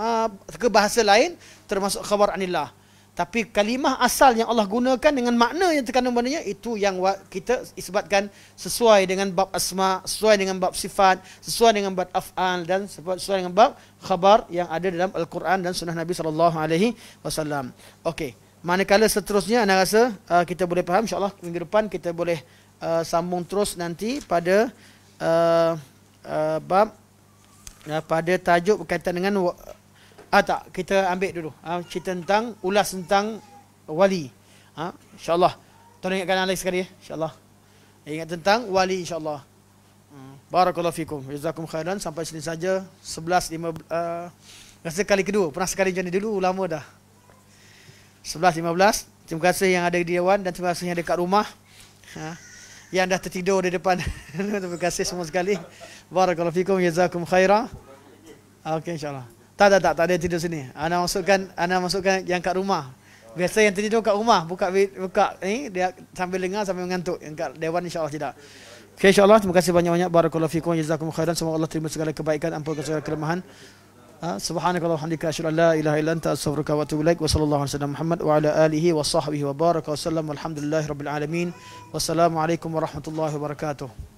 ke bahasa lain termasuk khabar anillah. Tapi kalimah asal yang Allah gunakan dengan makna yang terkandung padanya, itu yang kita isbatkan sesuai dengan bab asma, sesuai dengan bab sifat, sesuai dengan bab af'al dan sesuai dengan bab khabar yang ada dalam Al-Quran dan sunnah Nabi SAW. Okey. Manakala seterusnya anda rasa kita boleh faham, insya-Allah minggu depan kita boleh sambung terus nanti pada bab pada tajuk berkaitan dengan tak, kita ambil dulu cerita tentang ulas tentang wali. InsyaAllah tolong ingatkan Alex sekali, insyaAllah ingat tentang wali, insyaAllah. Barakallahu fikum, jazakum khairan. Sampai sini saja 11.15. Rasa kali kedua, pernah sekali macam ni dulu, lama dah. 11.15. Terima kasih yang ada di Dewan dan terima kasih yang ada kat rumah, yang dah tertidur di depan. Terima kasih semua sekali. Barakallahu fikum, jazakum khairan. Okey, insyaAllah. Tak ada tidur sini. Ana masukkan yang kat rumah. Biasa yang tidur kat rumah buka ni dia sambil dengar sambil mengantuk. Yang kat Dewan insya-Allah tidak. Okey, insya-Allah terima kasih banyak-banyak. Barakallahu fikum, jazakum khairan. Semoga Allah terima segala kebaikan, ampunkan segala kelemahan. Subhanakallahumma wa bihamdika asyhadu an la ilaha illa anta astaghfiruka wa atubu ilaik. Wa sallallahu alaihi wasallam Muhammad wa ala alihi wa sahbihi wa baraka wa sallam. Walhamdulillahirabbil alamin. Wassalamu alaikum warahmatullahi wabarakatuh.